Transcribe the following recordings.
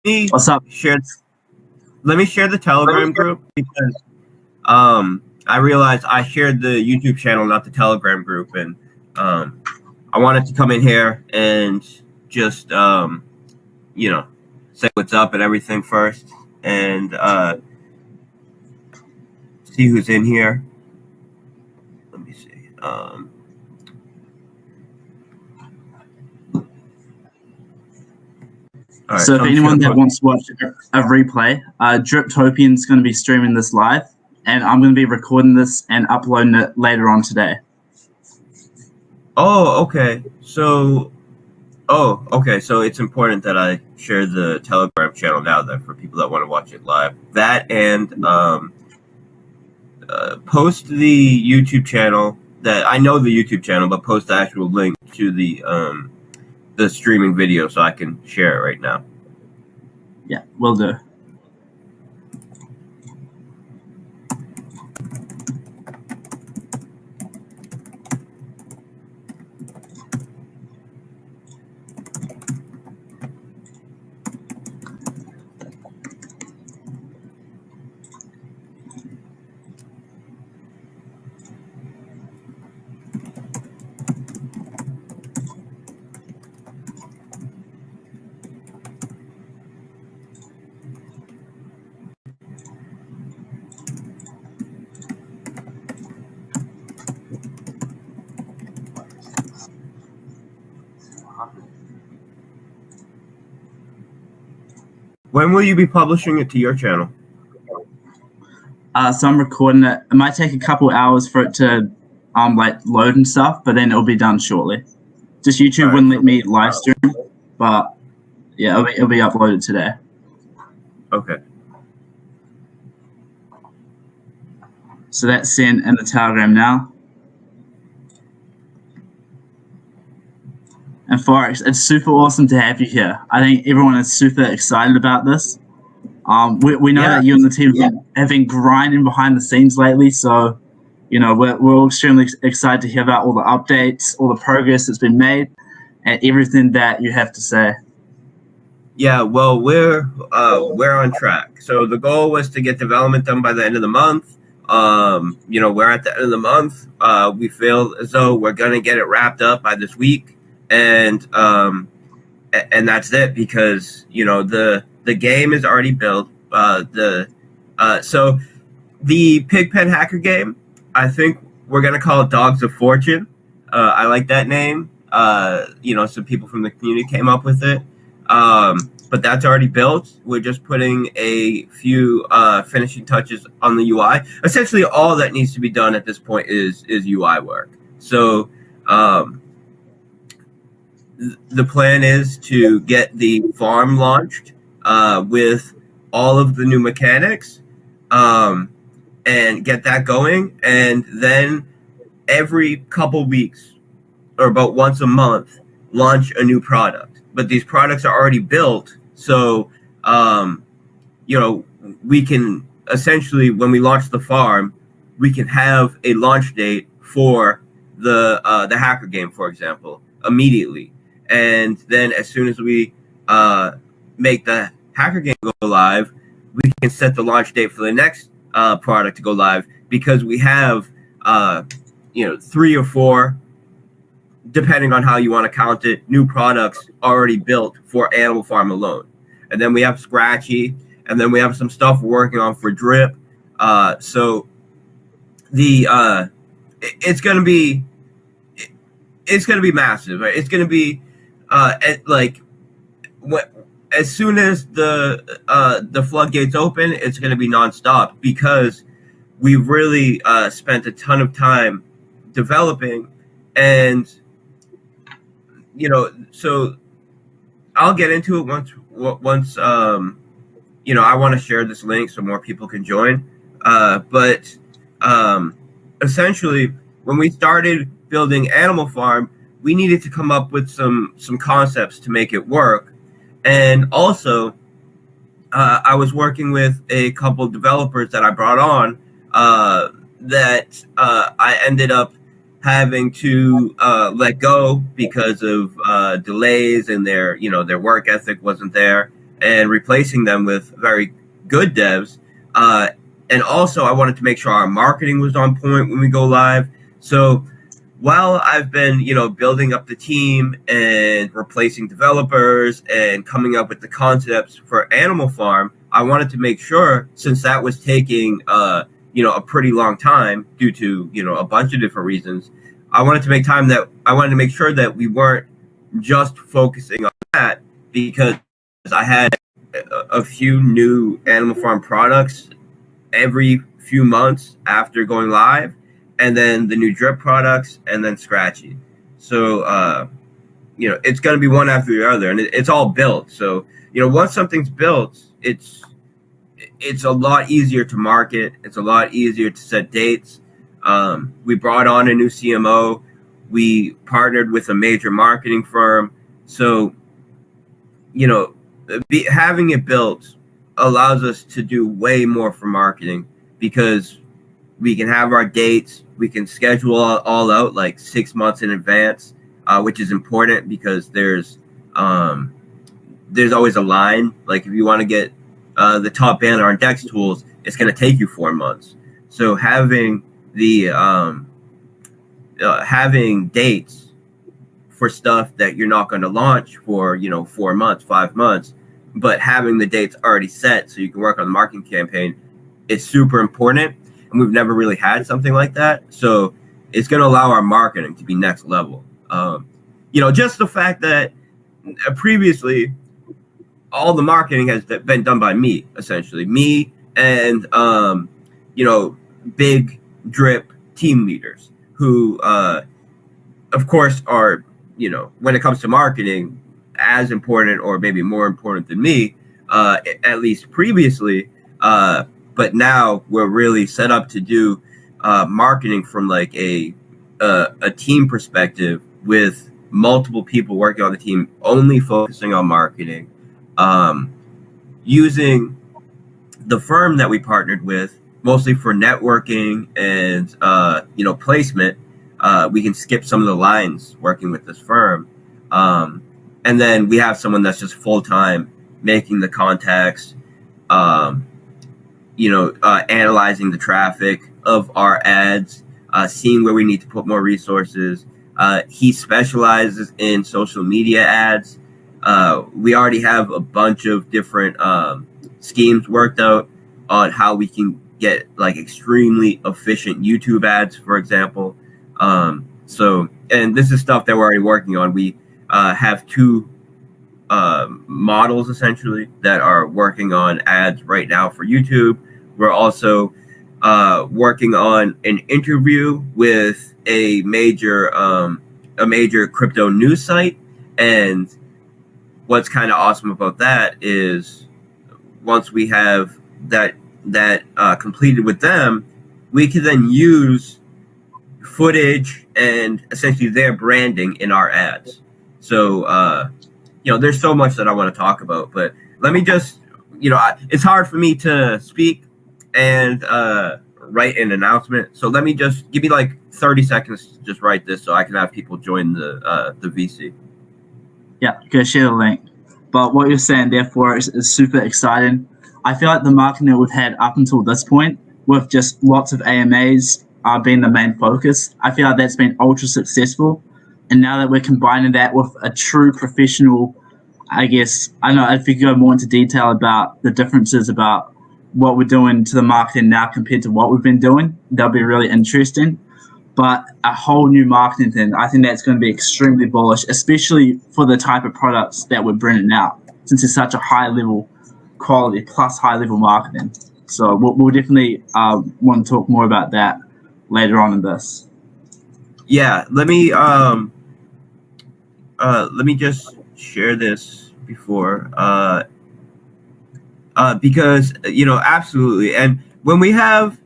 me What's up? Let me share the Telegram group because I realized I shared the YouTube channel, not the Telegram group, and I wanted to come in here and just say what's up and everything first, and see who's in here. Let me see. Right, so if anyone that wants to watch a replay, Driptopian's going to be streaming this live, and I'm going to be recording this and uploading it later on today. Oh, okay. So it's important that I share the Telegram channel now then for people that want to watch it live. That and post the YouTube channel that I know the YouTube channel, but post the actual link to the streaming video so I can share it right now. Yeah, will do. When will you be publishing it to your channel? So I'm recording it. It might take a couple hours for it to load and stuff, but then it'll be done shortly. Just YouTube wouldn't let me live stream, but yeah, it'll be uploaded today. Okay. So that's sent in the Telegram now. And Forex, it's super awesome to have you here. I think everyone is super excited about this. We know that you and the team have been grinding behind the scenes lately, so we're all extremely excited to hear about all the updates, all the progress that's been made, and everything that you have to say. Yeah, well, we're on track. So the goal was to get development done by the end of the month. We're at the end of the month. We feel as though we're gonna get it wrapped up by this week. And that's it because the game is already built. So the Pigpen hacker game, I think we're gonna call it Dogs of Fortune. I like that name. Some people from the community came up with it. But that's already built. We're just putting a few finishing touches on the UI. Essentially, all that needs to be done at this point is UI work. So. The plan is to get the farm launched with all of the new mechanics and get that going. And then every couple weeks or about once a month, launch a new product. But these products are already built. So, we can essentially, when we launch the farm, we can have a launch date for the hacker game, for example, immediately. And then as soon as we make the hacker game go live, we can set the launch date for the next product to go live because we have 3 or 4, depending on how you want to count it, new products already built for Animal Farm alone. And then we have Scratchy, and then we have some stuff we're working on for Drip. So it's gonna be massive. Right? It's gonna be as soon as the floodgates open, it's going to be nonstop because we've really spent a ton of time developing, and so I'll get into it once I want to share this link so more people can join. But essentially, when we started building Animal Farm, we needed to come up with some concepts to make it work. And also, I was working with a couple of developers that I brought on that I ended up having to let go because of delays and their work ethic wasn't there. and replacing them with very good devs. And also, I wanted to make sure our marketing was on point when we go live. So while I've been, building up the team and replacing developers and coming up with the concepts for Animal Farm, I wanted to make sure, since that was taking, a pretty long time due to, a bunch of different reasons, I wanted to make sure that we weren't just focusing on that, because I had a few new Animal Farm products every few months after going live, and then the new drip products, and then Scratchy. So, it's going to be one after the other, and it's all built. So, once something's built, it's a lot easier to market. It's a lot easier to set dates. We brought on a new CMO. We partnered with a major marketing firm. So, having it built allows us to do way more for marketing, because we can have our dates. We can schedule all out like 6 months in advance, which is important because there's always a line. Like if you want to get the top banner on Dex tools, it's going to take you 4 months. So having having dates for stuff that you're not going to launch for 4 months, 5 months, but having the dates already set so you can work on the marketing campaign, it's super important. And we've never really had something like that. So it's going to allow our marketing to be next level. Just the fact that previously all the marketing has been done by me, essentially. Me and, big drip team leaders who, of course, are, when it comes to marketing, as important or maybe more important than me, at least previously. But now we're really set up to do marketing from like a team perspective, with multiple people working on the team, only focusing on marketing, using the firm that we partnered with mostly for networking and placement. We can skip some of the lines working with this firm, and then we have someone that's just full time making the contacts. Analyzing the traffic of our ads, seeing where we need to put more resources. He specializes in social media ads. We already have a bunch of different schemes worked out on how we can get like extremely efficient YouTube ads, for example. And this is stuff that we're already working on. We have two models essentially that are working on ads right now for YouTube. We're also working on an interview with a major crypto news site. And what's kind of awesome about that is once we have that completed with them, we can then use footage and essentially their branding in our ads. So, there's so much that I want to talk about, but let me just, it's hard for me to speak and write an announcement. So let me just give me like 30 seconds to just write this so I can have people join the VC. Yeah, go share the link. But what you're saying there, Forex, is super exciting. I feel like the marketing that we've had up until this point, with just lots of AMAs being the main focus, I feel like that's been ultra successful. And now that we're combining that with a true professional, I guess, I don't know if you go more into detail about the differences about what we're doing to the marketing now compared to what we've been doing, that'll be really interesting. But a whole new marketing thing, I think that's going to be extremely bullish, especially for the type of products that we're bringing out, since it's such a high level quality plus high level marketing. So we'll definitely want to talk more about that later on in this. Yeah, let me just share this before, because absolutely. And when we have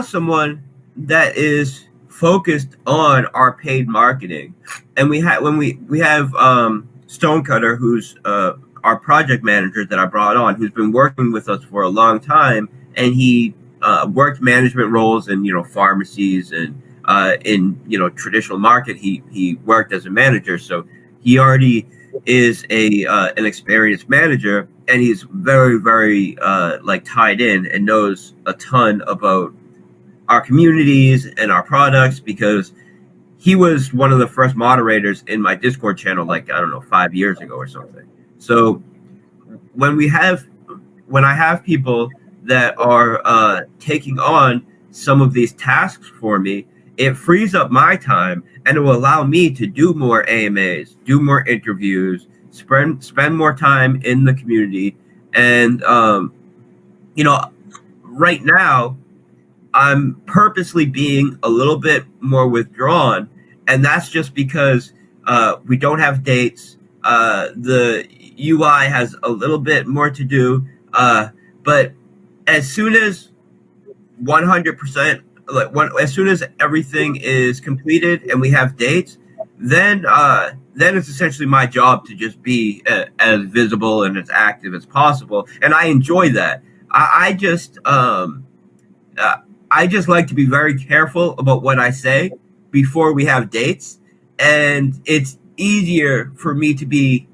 someone that is focused on our paid marketing, and we have Stonecutter, who's our project manager that I brought on, who's been working with us for a long time, and he worked management roles in pharmacies and in traditional market. He worked as a manager, so he already is a an experienced manager, and he's very, very like tied in and knows a ton about our communities and our products, because he was one of the first moderators in my Discord channel, like, I don't know, 5 years ago or something. So when I have people that are taking on some of these tasks for me, it frees up my time, and it will allow me to do more AMAs, do more interviews, spend more time in the community. And you know, right now I'm purposely being a little bit more withdrawn, and that's just because we don't have dates. The UI has a little bit more to do, but as soon as 100%, as soon as everything is completed and we have dates, then it's essentially my job to just be as visible and as active as possible, and I enjoy that. I just like to be very careful about what I say before we have dates, and it's easier for me to be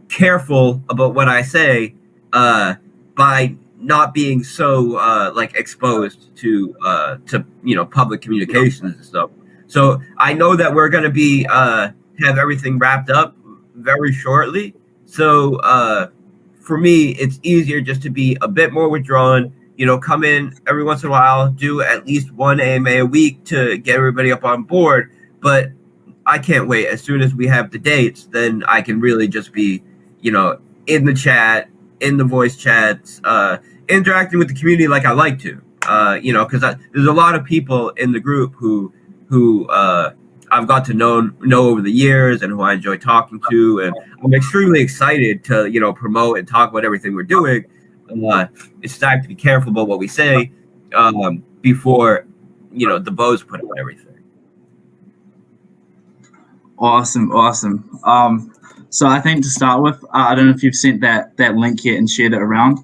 careful about what I say by not being so like exposed to public communications and stuff. So I know that we're going to be have everything wrapped up very shortly. So for me, it's easier just to be a bit more withdrawn. Come in every once in a while, do at least one AMA a week to get everybody up on board. But I can't wait. As soon as we have the dates, then I can really just be, in the chat, in the voice chats, interacting with the community like I like to. Because there's a lot of people in the group who I've got to know over the years, and who I enjoy talking to, and I'm extremely excited to promote and talk about everything we're doing. It's time to be careful about what we say before the bows put on everything. Awesome. So I think to start with, I don't know if you've sent that link yet and shared it around,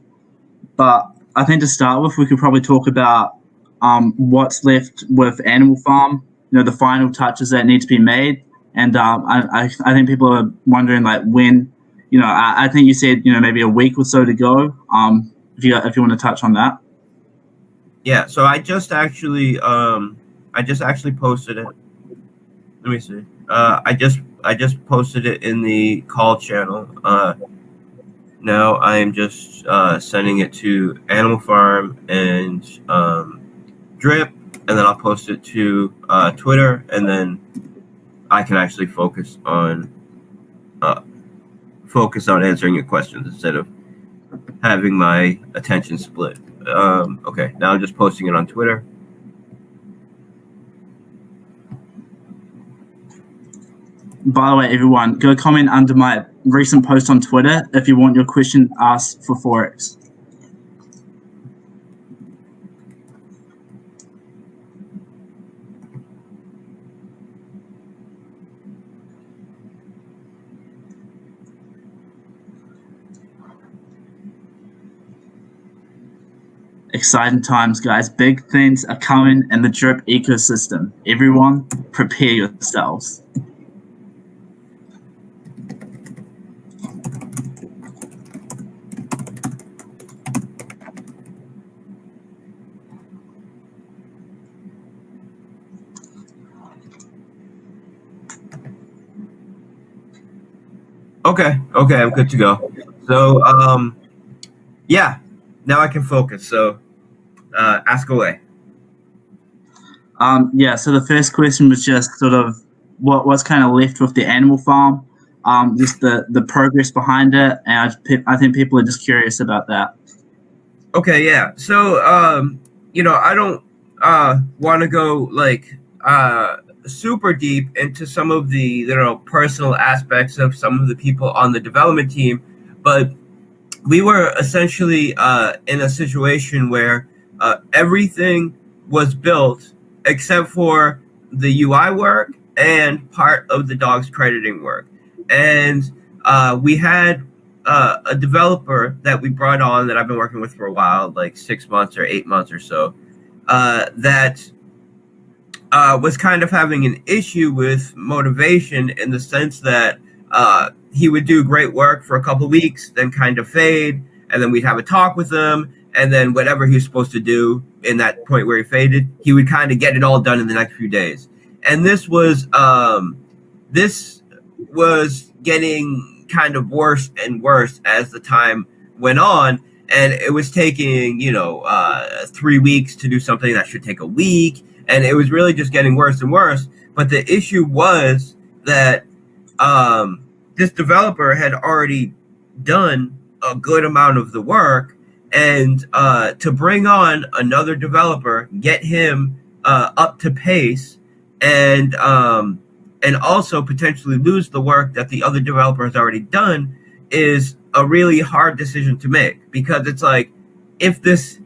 but I think to start with, we could probably talk about what's left with Animal Farm, the final touches that need to be made. And I think people are wondering, like, when, I think you said, maybe a week or so to go. If you want to touch on that. Yeah. So I just actually posted it. Let me see. I just posted it in the call channel. Now I am just sending it to Animal Farm and Drip, and then I'll post it to Twitter, and then I can actually focus on answering your questions instead of having my attention split. Okay, now I'm just posting it on Twitter. By the way, everyone, go comment under my recent post on Twitter if you want your question asked for Forex. Exciting times, guys. Big things are coming in the Drip ecosystem. Everyone, prepare yourselves. Okay, I'm good to go. So, yeah, now I can focus. So, ask away. Yeah, so the first question was just sort of what's kind of left with the Animal Farm, just the progress behind it, and I think people are just curious about that. Okay, yeah. So, I don't want to go like super deep into some of the personal aspects of some of the people on the development team, but we were essentially in a situation where everything was built except for the UI work and part of the dog's crediting work, and we had a developer that we brought on that I've been working with for a while, like 6 months or 8 months or so, that was kind of having an issue with motivation, in the sense that he would do great work for a couple weeks, then kind of fade, and then we'd have a talk with him, and then whatever he was supposed to do in that point where he faded, he would kind of get it all done in the next few days. And this was getting kind of worse and worse as the time went on, and it was taking 3 weeks to do something that should take a week, and it was really just getting worse and worse. But the issue was that this developer had already done a good amount of the work, and to bring on another developer, get him up to pace, and also potentially lose the work that the other developer has already done is a really hard decision to make, because it's like, if this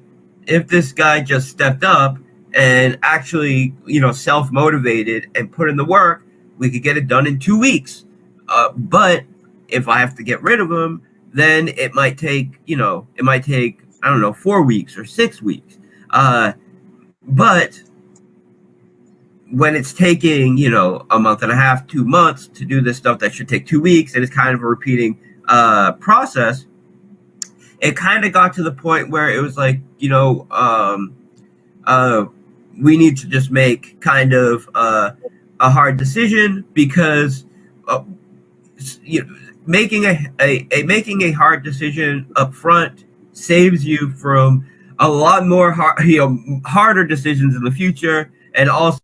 guy just stepped up and actually self-motivated and put in the work, we could get it done in 2 weeks. But if I have to get rid of him, then it might take I don't know, 4 weeks or 6 weeks. But when it's taking a month and a half, 2 months to do this stuff that should take 2 weeks, and it's kind of a repeating process, it kind of got to the point where it was like, we need to just make kind of a hard decision, because making a hard decision up front saves you from a lot more harder decisions in the future. And also,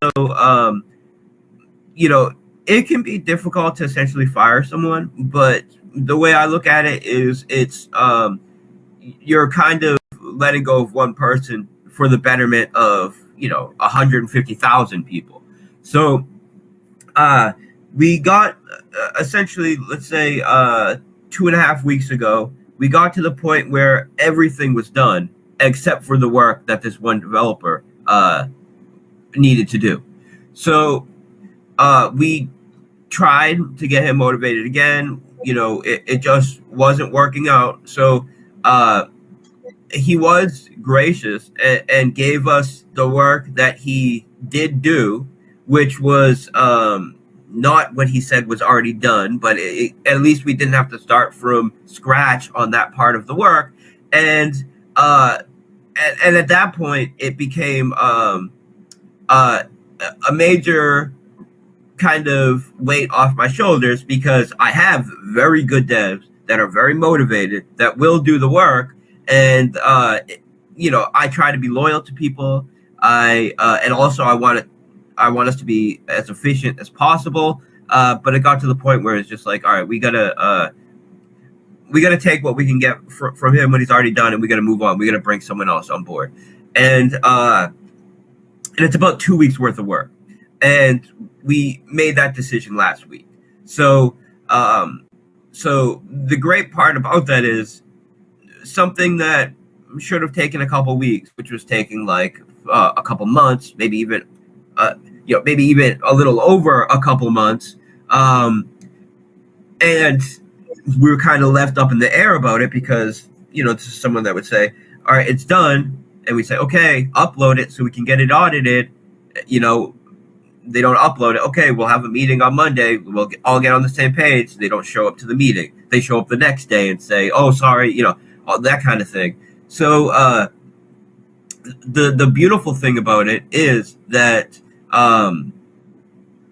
it can be difficult to essentially fire someone, but the way I look at it is it's you're kind of letting go of one person for the betterment of 150,000 people. So we got essentially, let's say 2.5 weeks ago, we got to the point where everything was done except for the work that this one developer needed to do. So we tried to get him motivated again. It just wasn't working out. So he was gracious and gave us the work that he did do, which was not what he said was already done, but at least we didn't have to start from scratch on that part of the work. And at that point, it became a major kind of weight off my shoulders, because I have very good devs that are very motivated, that will do the work. And I try to be loyal to people. And also I want us to be as efficient as possible. But it got to the point where it's just like, all right, we gotta take what we can get from him when he's already done, and we gotta move on. We gotta bring someone else on board. And it's about 2 weeks worth of work. And we made that decision last week. So the great part about that is something that should have taken a couple weeks, which was taking like a couple months, maybe even a little over a couple months. And we were kind of left up in the air about it, because, this is someone that would say, all right, it's done. And we say, okay, upload it so we can get it audited. They don't upload it. Okay, we'll have a meeting on Monday. We'll all get on the same page. They don't show up to the meeting. They show up the next day and say, oh, sorry, all that kind of thing. So the beautiful thing about it is that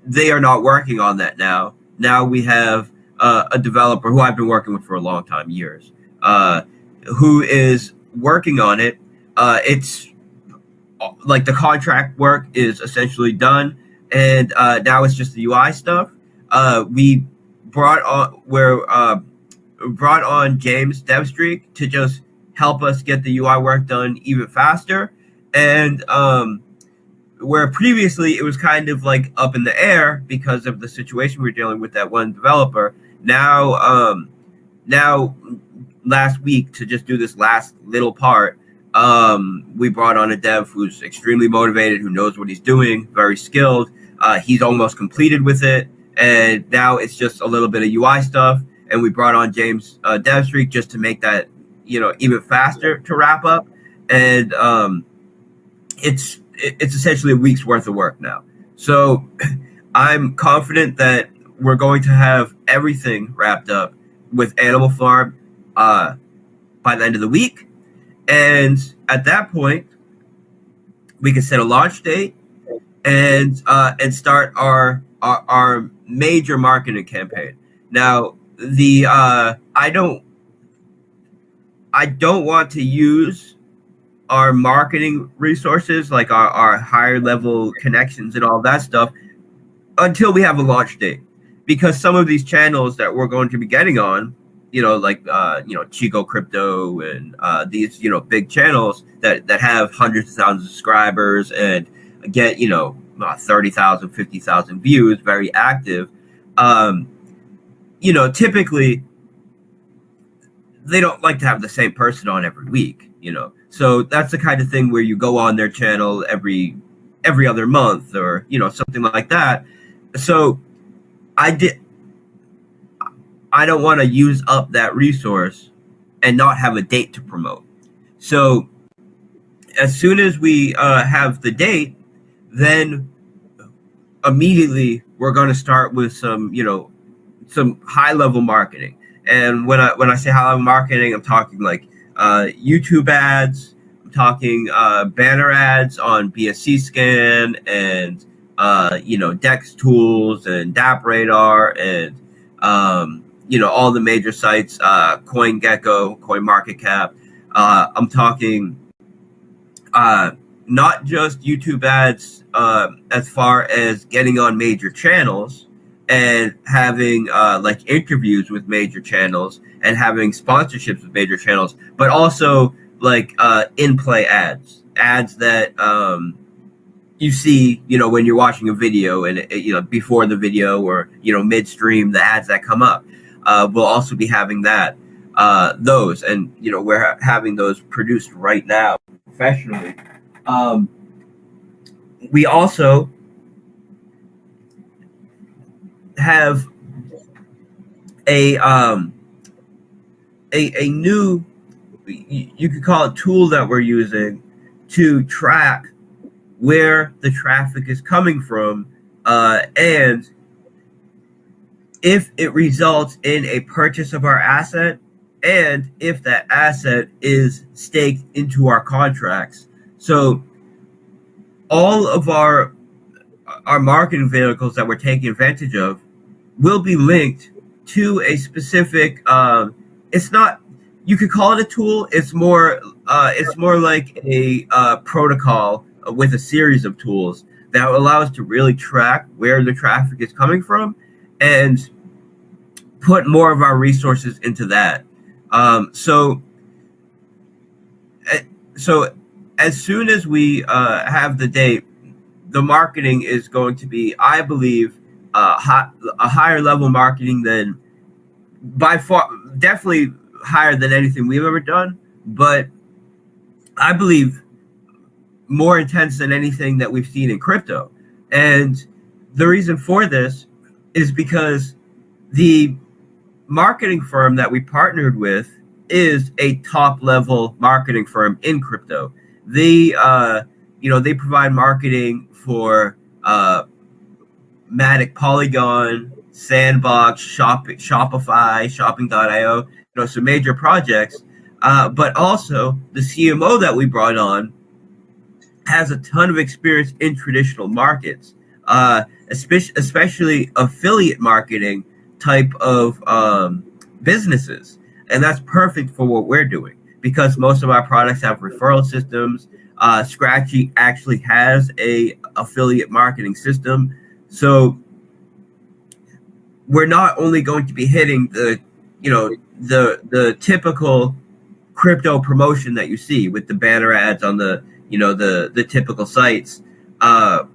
they are not working on that now. Now we have a developer who I've been working with for a long time, years, who is working on it. It's like the contract work is essentially done, and now it's just the UI stuff. We brought on James Devstreak to just help us get the UI work done even faster. And where previously it was kind of like up in the air because of the situation we were dealing with that one developer. Now last week, to just do this last little part, we brought on a dev who's extremely motivated, who knows what he's doing, very skilled. He's almost completed with it, and now it's just a little bit of UI stuff. And we brought on James Devstreak just to make that even faster to wrap up. And it's essentially a week's worth of work now. So I'm confident that we're going to have everything wrapped up with Animal Farm by the end of the week. And at that point, we can set a launch date and start our major marketing campaign. Now, the I don't want to use our marketing resources, like our higher level connections and all that stuff, until we have a launch date, because some of these channels that we're going to be getting on, like Chico Crypto and these big channels that have hundreds of thousands of subscribers and get 30,000, 50,000 views, very active. Typically they don't like to have the same person on every week. So that's the kind of thing where you go on their channel every other month or something like that. So I don't want to use up that resource and not have a date to promote. So as soon as we have the date, then immediately we're going to start with some high level marketing. And when I say high level marketing, I'm talking like YouTube ads. I'm talking banner ads on BSC Scan and Dex Tools and DAP Radar and all the major sites, CoinGecko, CoinMarketCap. I'm talking not just YouTube ads as far as getting on major channels and having like interviews with major channels and having sponsorships with major channels, but also like in-play ads that you see, when you're watching a video and before the video or midstream, the ads that come up. We'll also be having those, and we're having those produced right now professionally. We also have a new, you could call it, tool that we're using to track where the traffic is coming from, and if it results in a purchase of our asset, and if that asset is staked into our contracts. So all of our marketing vehicles that we're taking advantage of will be linked to a specific, it's not, you could call it a tool. It's more like a protocol with a series of tools that will allow us to really track where the traffic is coming from and put more of our resources into that. So as soon as we have the date, the marketing is going to be, I believe, a higher level marketing than, by far, definitely higher than anything we've ever done, but I believe more intense than anything that we've seen in crypto. And the reason for this is because the marketing firm that we partnered with is a top level marketing firm in crypto. They they provide marketing for Matic, Polygon, Sandbox, Shopify, Shopping.io, some major projects. But also the CMO that we brought on has a ton of experience in traditional markets, especially affiliate marketing type of businesses. And that's perfect for what we're doing because most of our products have referral systems. Scratchy actually has a affiliate marketing system. So we're not only going to be hitting the typical crypto promotion that you see with the banner ads on the typical sites. We're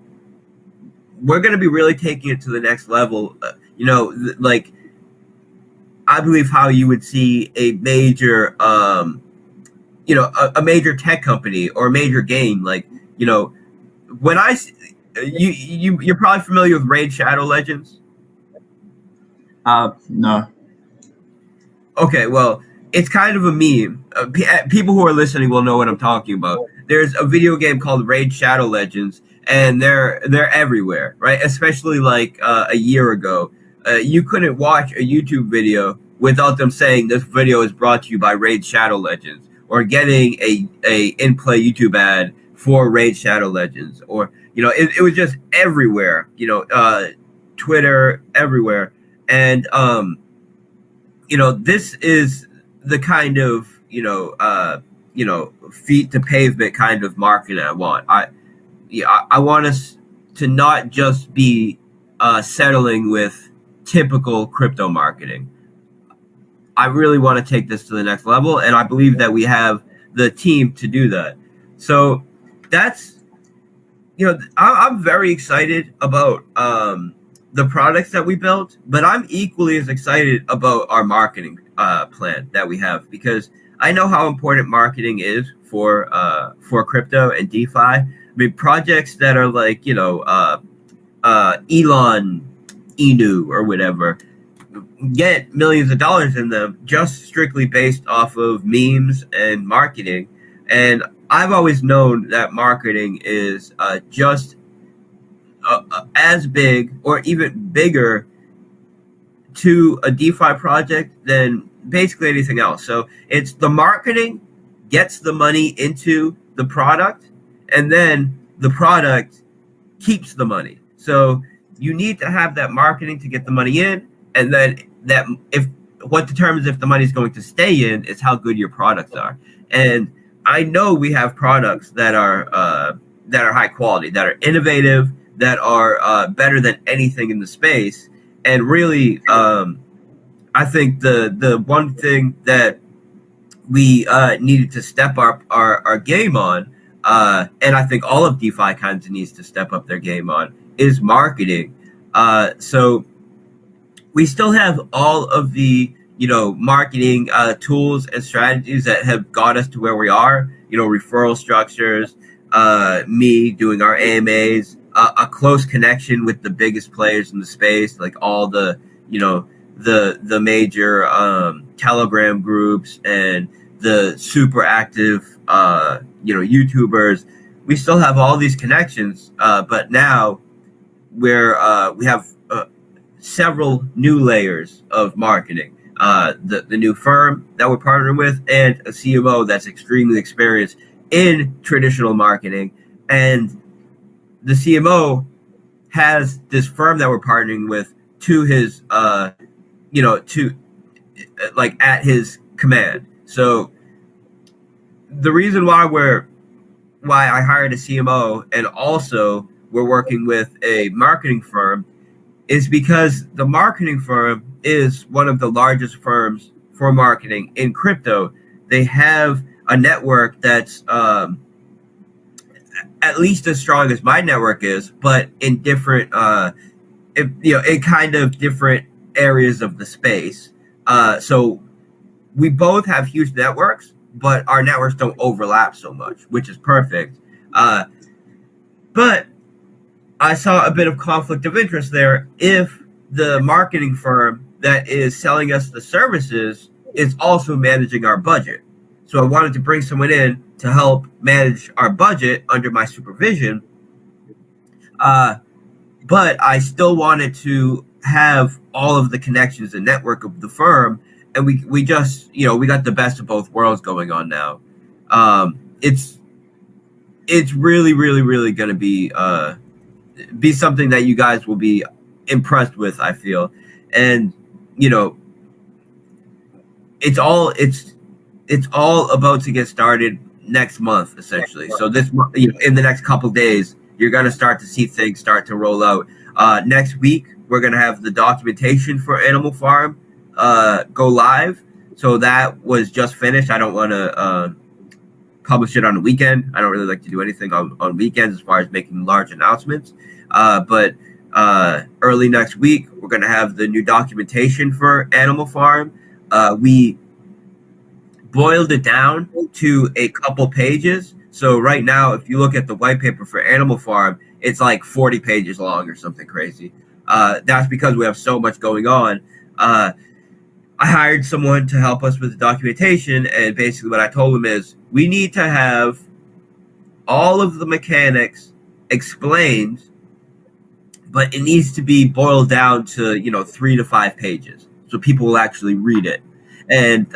going to be really taking it to the next level. Like I believe how you would see a major, a major tech company or a major game. Like, when you're probably familiar with Raid Shadow Legends. No. Okay, well, it's kind of a meme. People who are listening will know what I'm talking about. There's a video game called Raid Shadow Legends, and they're everywhere, right? Especially like a year ago, you couldn't watch a YouTube video without them saying this video is brought to you by Raid Shadow Legends, or getting a in-play YouTube ad for Raid Shadow Legends, or it was just everywhere. Twitter, everywhere, and this is the kind of feet to pavement kind of marketing I want. I want us to not just be settling with typical crypto marketing. I really want to take this to the next level, and I believe that we have the team to do that. So that's, I'm very excited about the products that we built, but I'm equally as excited about our marketing plan that we have, because I know how important marketing is for crypto and DeFi. I mean, projects that are like, Elon Inu or whatever, get millions of dollars in them just strictly based off of memes and marketing. And I've always known that marketing is just as big or even bigger to a DeFi project than basically anything else. So it's the marketing gets the money into the product, and then the product keeps the money. So you need to have that marketing to get the money in, and then what determines if the money is going to stay in is how good your products are. And I know we have products that are high quality, that are innovative, that are better than anything in the space. And really, I think the one thing that we needed to step up our game on, and I think all of DeFi kinds of needs to step up their game on, is marketing. So we still have all of the marketing tools and strategies that have got us to where we are. Referral structures, me doing our AMAs, a close connection with the biggest players in the space, like all the the major Telegram groups and the super active YouTubers. We still have all these connections, but now we have several new layers of marketing. The new firm that we're partnering with, and a CMO that's extremely experienced in traditional marketing. And the CMO has this firm that we're partnering with to his, at his command. So the reason why I hired a CMO, and also we're working with a marketing firm, is because the marketing firm is one of the largest firms for marketing in crypto. They have a network that's at least as strong as my network is, but in different, in kind of different areas of the space. So we both have huge networks, but our networks don't overlap so much, which is perfect. But I saw a bit of conflict of interest there if the marketing firm that is selling us the services is also managing our budget. So I wanted to bring someone in to help manage our budget under my supervision. But I still wanted to have all of the connections and network of the firm. And we just, we got the best of both worlds going on now. It's really, really, really going to be something that you guys will be impressed with, I feel. And it's all about to get started next month, essentially. So this month, in the next couple days, you're going to start to see things start to roll out. Next week, we're going to have the documentation for Animal Farm go live. So that was just finished. I don't want to publish it on the weekend. I don't really like to do anything on weekends as far as making large announcements. But early next week, we're going to have the new documentation for Animal Farm. We boiled it down to a couple pages. So right now, if you look at the white paper for Animal Farm, it's like 40 pages long or something crazy. That's because we have so much going on. I hired someone to help us with the documentation, and basically what I told him is we need to have all of the mechanics explained but it needs to be boiled down to 3 to 5 pages so people will actually read it, and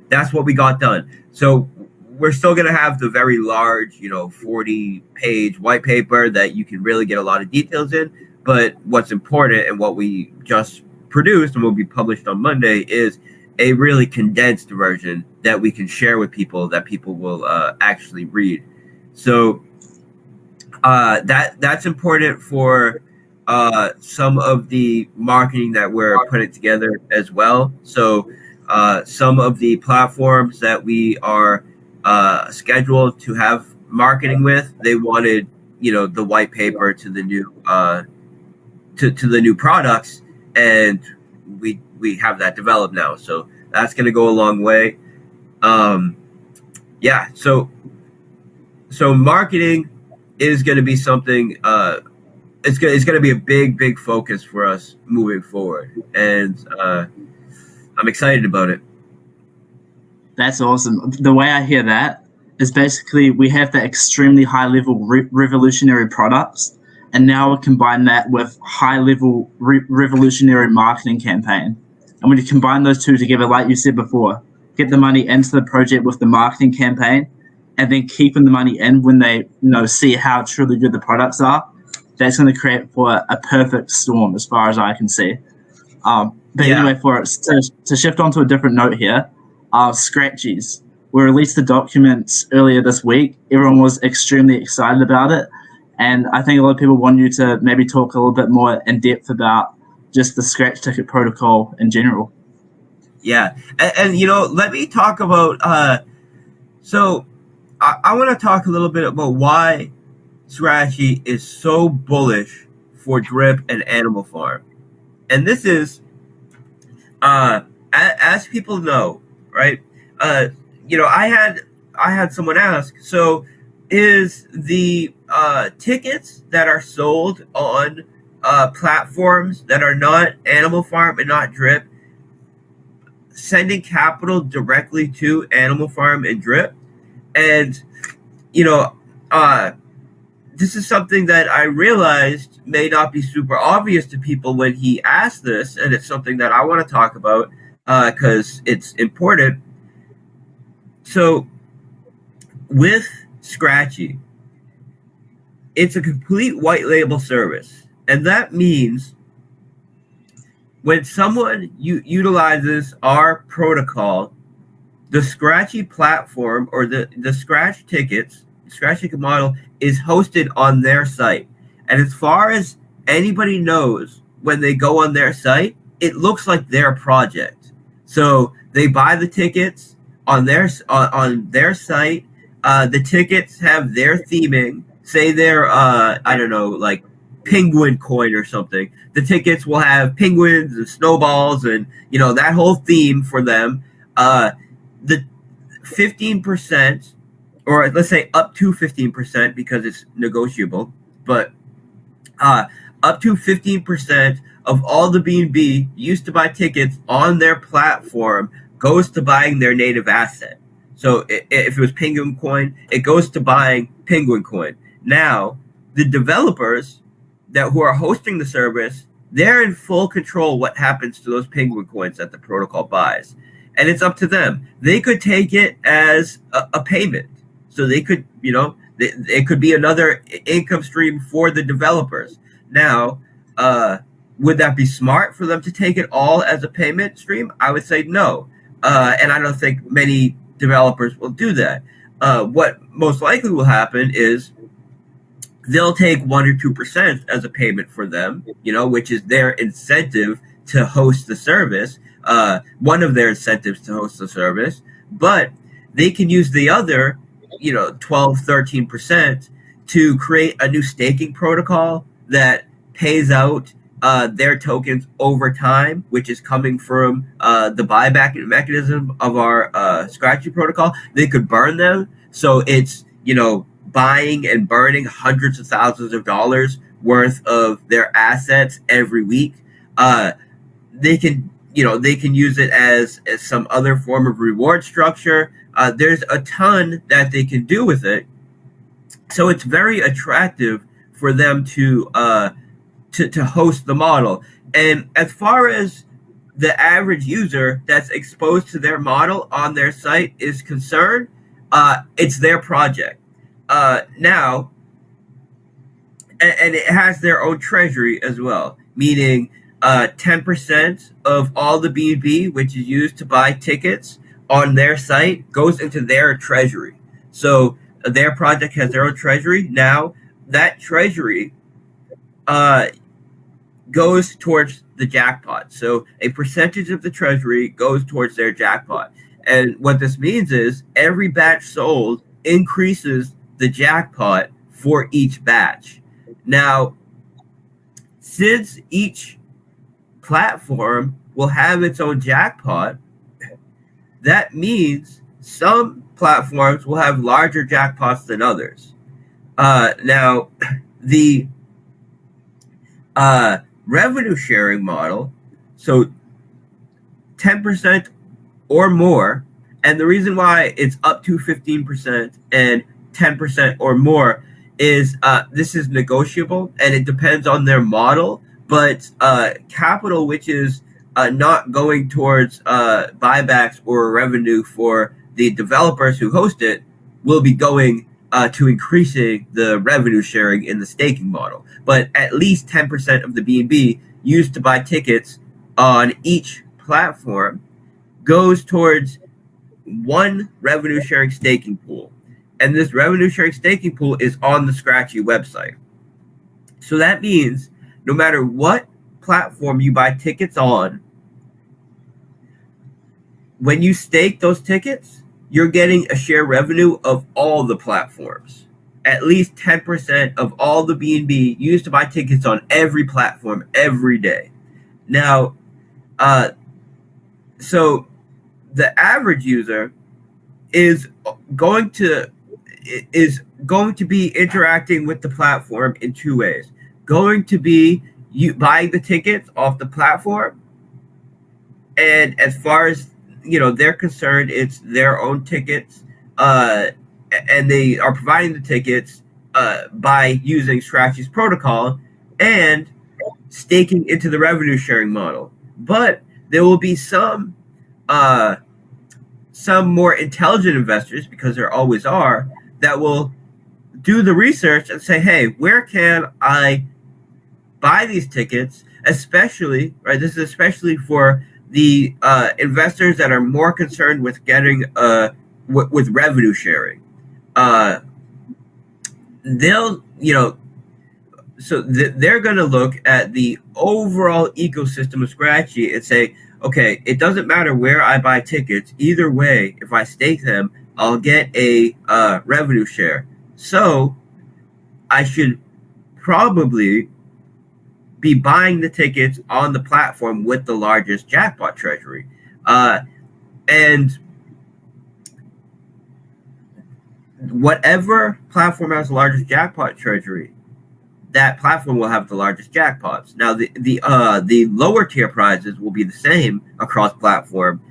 that's what we got done. So we're still going to have the very large 40-page white paper that you can really get a lot of details in, but what's important and what we just produced and will be published on Monday is a really condensed version that we can share with people that people will actually read. So that's important for some of the marketing that we're putting together as well. So some of the platforms that we are scheduled to have marketing with, they wanted the white paper to the new to the new products, and we have that developed now. So that's going to go a long way. Yeah. So marketing is going to be something. It's going to be a big focus for us moving forward, and I'm excited about it. That's awesome. The way I hear that is basically we have the extremely high level revolutionary products, and now we combine that with high level revolutionary marketing campaign. And when you combine those two together, like you said before, get the money into the project with the marketing campaign, and then keeping the money in when they see how truly good the products are. That's going to create for a perfect storm, as far as I can see. But anyway, for us to shift on to a different note here, Scratchies. We released the documents earlier this week. Everyone was extremely excited about it. And I think a lot of people want you to maybe talk a little bit more in depth about just the Scratch ticket protocol in general. Yeah. And let me talk about, so I want to talk a little bit about why Scratchy is so bullish for Drip and Animal Farm. And this is, as people know, right? I had someone ask, so is the tickets that are sold on platforms that are not Animal Farm and not Drip sending capital directly to Animal Farm and Drip? And this is something that I realized may not be super obvious to people when he asked this, and it's something that I want to talk about because it's important. So with Scratchy, it's a complete white label service, and that means when someone utilizes our protocol, the Scratchy platform or the Scratch tickets, Scratch ticket model is hosted on their site. And as far as anybody knows, when they go on their site, it looks like their project. So they buy the tickets on their site. The tickets have their theming. Say they're I don't know, like penguin coin or something. The tickets will have penguins and snowballs and that whole theme for them. The 15%, or let's say up to 15% because it's negotiable, but up to 15% of all the B&B used to buy tickets on their platform goes to buying their native asset. So if it was Penguin Coin, it goes to buying Penguin Coin. Now, the developers who are hosting the service, they're in full control what happens to those Penguin Coins that the protocol buys. And it's up to them. They could take it as a payment. So they could, it could be another income stream for the developers. Now, would that be smart for them to take it all as a payment stream? I would say no. And I don't think many developers will do that. What most likely will happen is they'll take 1 or 2% as a payment for them, which is their incentive to host the service. One of their incentives to host the service, but they can use the other 12, 13% to create a new staking protocol that pays out their tokens over time, which is coming from the buyback mechanism of our Scratchy protocol. They could burn them. So it's, buying and burning hundreds of thousands of dollars worth of their assets every week. They can use it as some other form of reward structure. There's a ton that they can do with it. So it's very attractive for them to to host the model. And as far as the average user that's exposed to their model on their site is concerned, it's their project. Now, and it has their own treasury as well, meaning 10% of all the BNB, which is used to buy tickets on their site, goes into their treasury. So their project has their own treasury. Now, that treasury goes towards the jackpot. So a percentage of the treasury goes towards their jackpot. And what this means is every batch sold increases the jackpot for each batch. Now, since each platform will have its own jackpot, that means some platforms will have larger jackpots than others. Now, the revenue sharing model, so 10% or more, and the reason why it's up to 15% and 10% or more is this is negotiable and it depends on their model, but capital which is not going towards buybacks or revenue for the developers who host it will be going to increasing the revenue sharing in the staking model. But at least 10% of the BNB used to buy tickets on each platform goes towards one revenue sharing staking pool. And this revenue sharing staking pool is on the Scratchy website. So that means no matter what platform you buy tickets on, when you stake those tickets, you're getting a share revenue of all the platforms. At least 10% of all the BNB used to buy tickets on every platform every day. Now, so the average user is going to be interacting with the platform in two ways. Going to be you buying the tickets off the platform, and as far as they're concerned, it's their own tickets, and they are providing the tickets by using Scratchy's protocol and staking into the revenue sharing model. But there will be some more intelligent investors, because there always are, that will do the research and say, hey, where can I buy these tickets? Especially, right, this is especially for the investors that are more concerned with getting with revenue sharing. They'll, they're going to look at the overall ecosystem of Scratchy and say, okay, it doesn't matter where I buy tickets. Either way, if I stake them, I'll get a revenue share. So I should probably be buying the tickets on the platform with the largest jackpot treasury. And whatever platform has the largest jackpot treasury, that platform will have the largest jackpots. Now, the lower tier prizes will be the same across platform,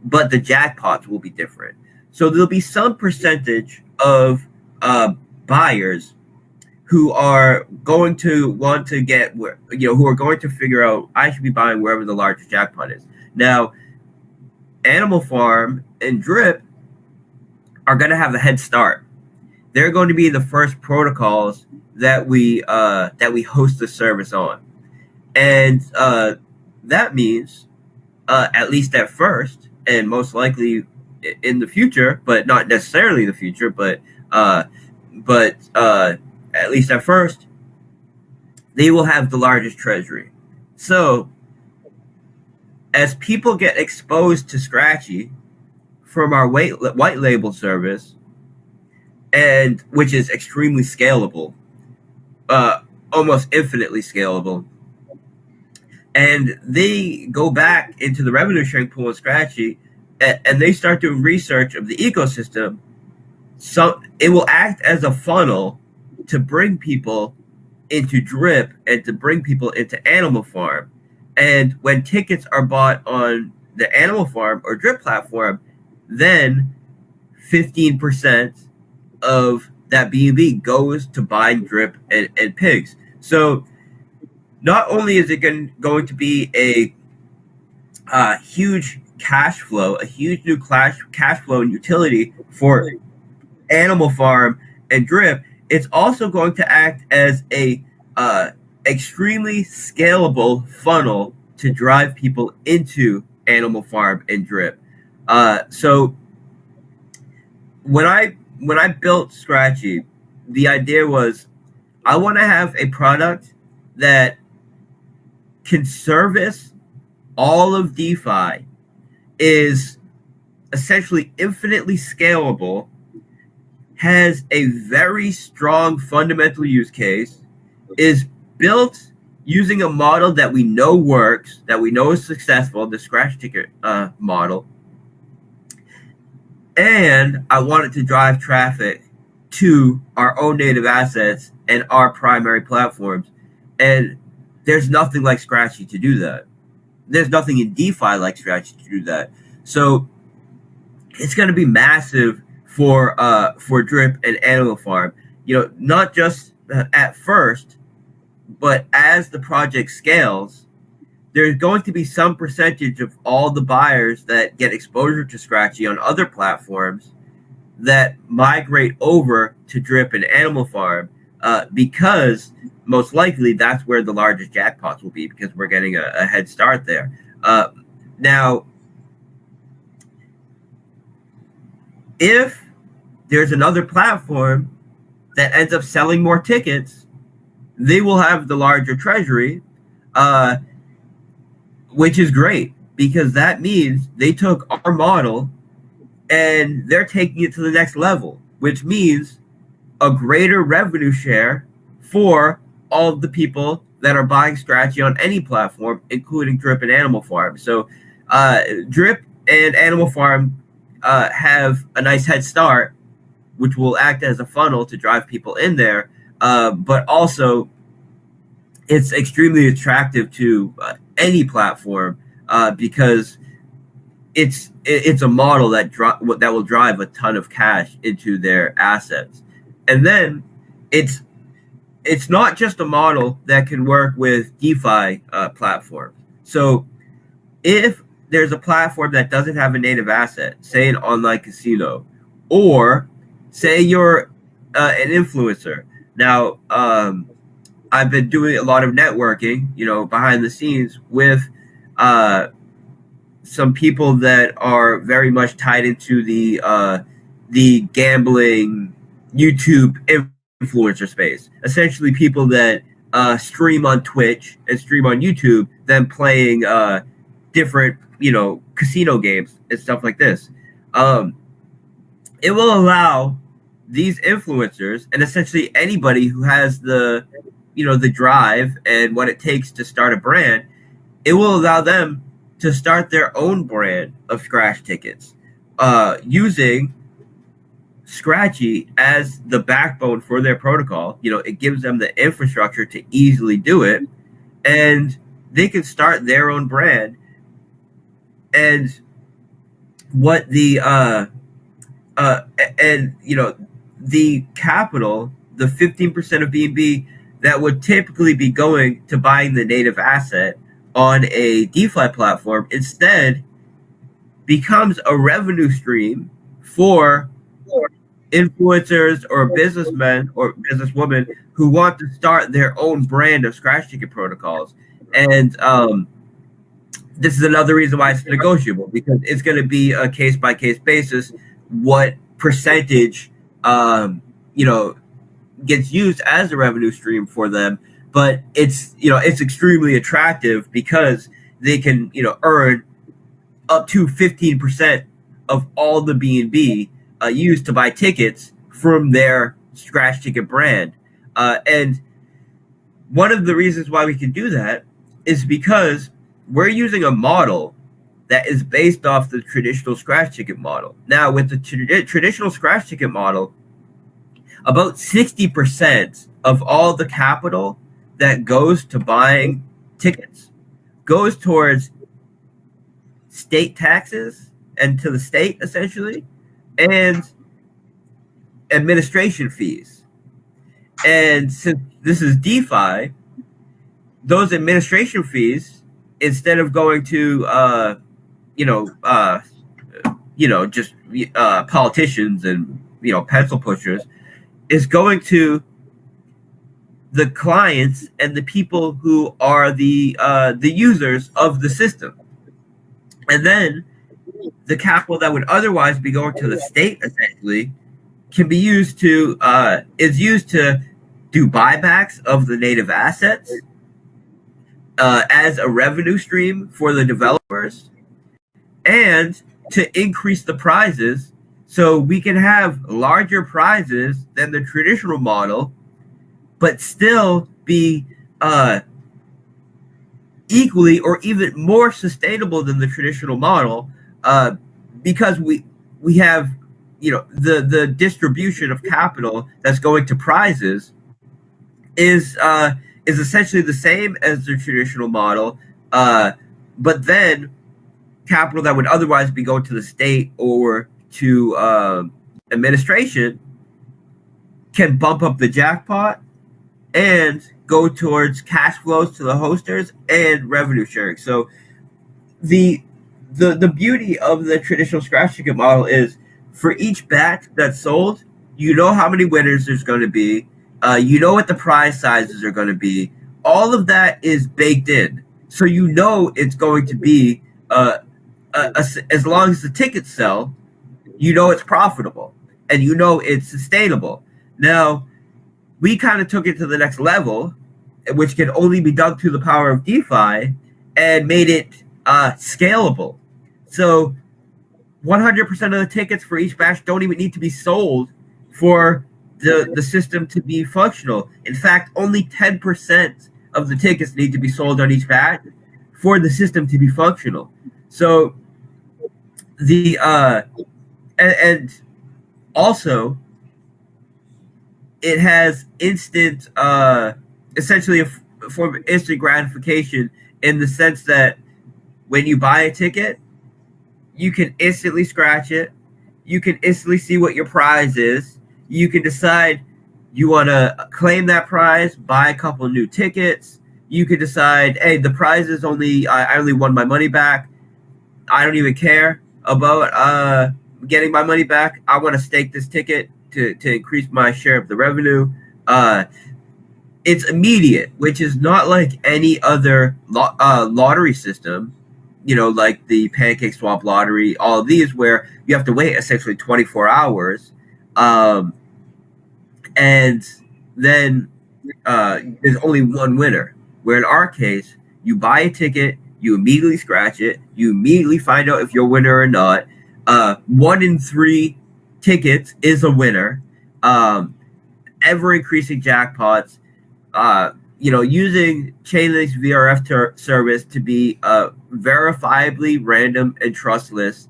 but the jackpots will be different. So there'll be some percentage of buyers who are going to want to get who are going to figure out I should be buying wherever the largest jackpot is. Now, Animal Farm and Drip are going to have a head start. They're going to be the first protocols that we host the service on, and that means at least at first, and most likely in the future, but not necessarily the future, but at least at first, they will have the largest treasury. So as people get exposed to Scratchy from our white label service, and which is extremely scalable, almost infinitely scalable, and they go back into the revenue sharing pool of Scratchy, and they start doing research of the ecosystem, so it will act as a funnel to bring people into Drip and to bring people into Animal Farm. And when tickets are bought on the Animal Farm or Drip platform, then 15% of that BNB goes to buying Drip and pigs. So not only is it going to be a huge cash flow, a huge new cash flow and utility for Animal Farm and Drip, it's also going to act as a extremely scalable funnel to drive people into Animal Farm and Drip. So when I built Scratchy, the idea was I want to have a product that can service all of DeFi, is essentially infinitely scalable, has a very strong fundamental use case, is built using a model that we know works, that we know is successful, the Scratch Ticket model, and I wanted to drive traffic to our own native assets and our primary platforms. And there's nothing like Scratchy to do that. There's nothing in DeFi like Scratchy to do that. So it's going to be massive for Drip and Animal Farm. You know, not just at first, but as the project scales, there's going to be some percentage of all the buyers that get exposure to Scratchy on other platforms that migrate over to Drip and Animal Farm, because most likely that's where the largest jackpots will be, because we're getting a head start there. Now, if there's another platform that ends up selling more tickets, they will have the larger treasury, which is great, because that means they took our model and they're taking it to the next level, which means a greater revenue share for all of the people that are buying Scratchy on any platform, including Drip and Animal Farm. So Drip and Animal Farm have a nice head start, which will act as a funnel to drive people in there, but also it's extremely attractive to any platform, because it's a model that will drive a ton of cash into their assets. And then it's not just a model that can work with DeFi platforms. So if there's a platform that doesn't have a native asset, say an online casino, or say you're an influencer. Now, I've been doing a lot of networking, you know, behind the scenes with some people that are very much tied into the gambling YouTube influencer space. Essentially, people that stream on Twitch and stream on YouTube, then playing different, you know, casino games and stuff like this. It will allow these influencers and essentially anybody who has the, you know, the drive and what it takes to start a brand, it will allow them to start their own brand of scratch tickets, using Scratchy as the backbone for their protocol. You know, it gives them the infrastructure to easily do it, and they can start their own brand. And what the and you know, the capital, the 15% of BNB that would typically be going to buying the native asset on a DeFi platform, instead becomes a revenue stream for influencers or businessmen or businesswomen who want to start their own brand of scratch ticket protocols. And this is another reason why it's negotiable, because it's going to be a case by case basis what percentage you know, gets used as a revenue stream for them. But it's, you know, it's extremely attractive because they can, you know, earn up to 15% of all the BNB used to buy tickets from their scratch ticket brand. And one of the reasons why we can do that is because we're using a model that is based off the traditional scratch ticket model. Now, with the traditional scratch ticket model, about 60% of all the capital that goes to buying tickets goes towards state taxes and to the state, essentially, and administration fees. And since this is DeFi, those administration fees, instead of going to you know just politicians and pencil pushers, is going to the clients and the people who are the users of the system. And then the capital that would otherwise be going to the state essentially can be used to is used to do buybacks of the native assets as a revenue stream for the developers, and to increase the prizes so we can have larger prizes than the traditional model, but still be equally or even more sustainable than the traditional model, because we have the distribution of capital that's going to prizes is essentially the same as the traditional model, but then capital that would otherwise be going to the state or to administration can bump up the jackpot and go towards cash flows to the hosters and revenue sharing. So the beauty of the traditional scratch ticket model is, for each batch that's sold, you know how many winners there's going to be, you know what the prize sizes are going to be. All of that is baked in, so you know it's going to be as long as the tickets sell, you know it's profitable and you know it's sustainable. Now, we kind of took it to the next level, which can only be done through the power of DeFi, and made it scalable. So 100% of the tickets for each batch don't even need to be sold for the system to be functional. In fact, only 10% of the tickets need to be sold on each batch for the system to be functional. So the and also it has instant essentially a form of instant gratification, in the sense that when you buy a ticket, you can instantly scratch it, you can instantly see what your prize is, you can decide you want to claim that prize, buy a couple new tickets, you can decide, hey, the prize is only I only won my money back, I don't even care about getting my money back, I want to stake this ticket to increase my share of the revenue. It's immediate, which is not like any other lottery system, like the Pancake Swap lottery, all of these, where you have to wait essentially 24 hours. And then there's only one winner. Where in our case, you buy a ticket, you immediately scratch it, you immediately find out if you're a winner or not. 1 in 3 tickets is a winner. Ever increasing jackpots. Using Chainlink's VRF service to be verifiably random and trustless.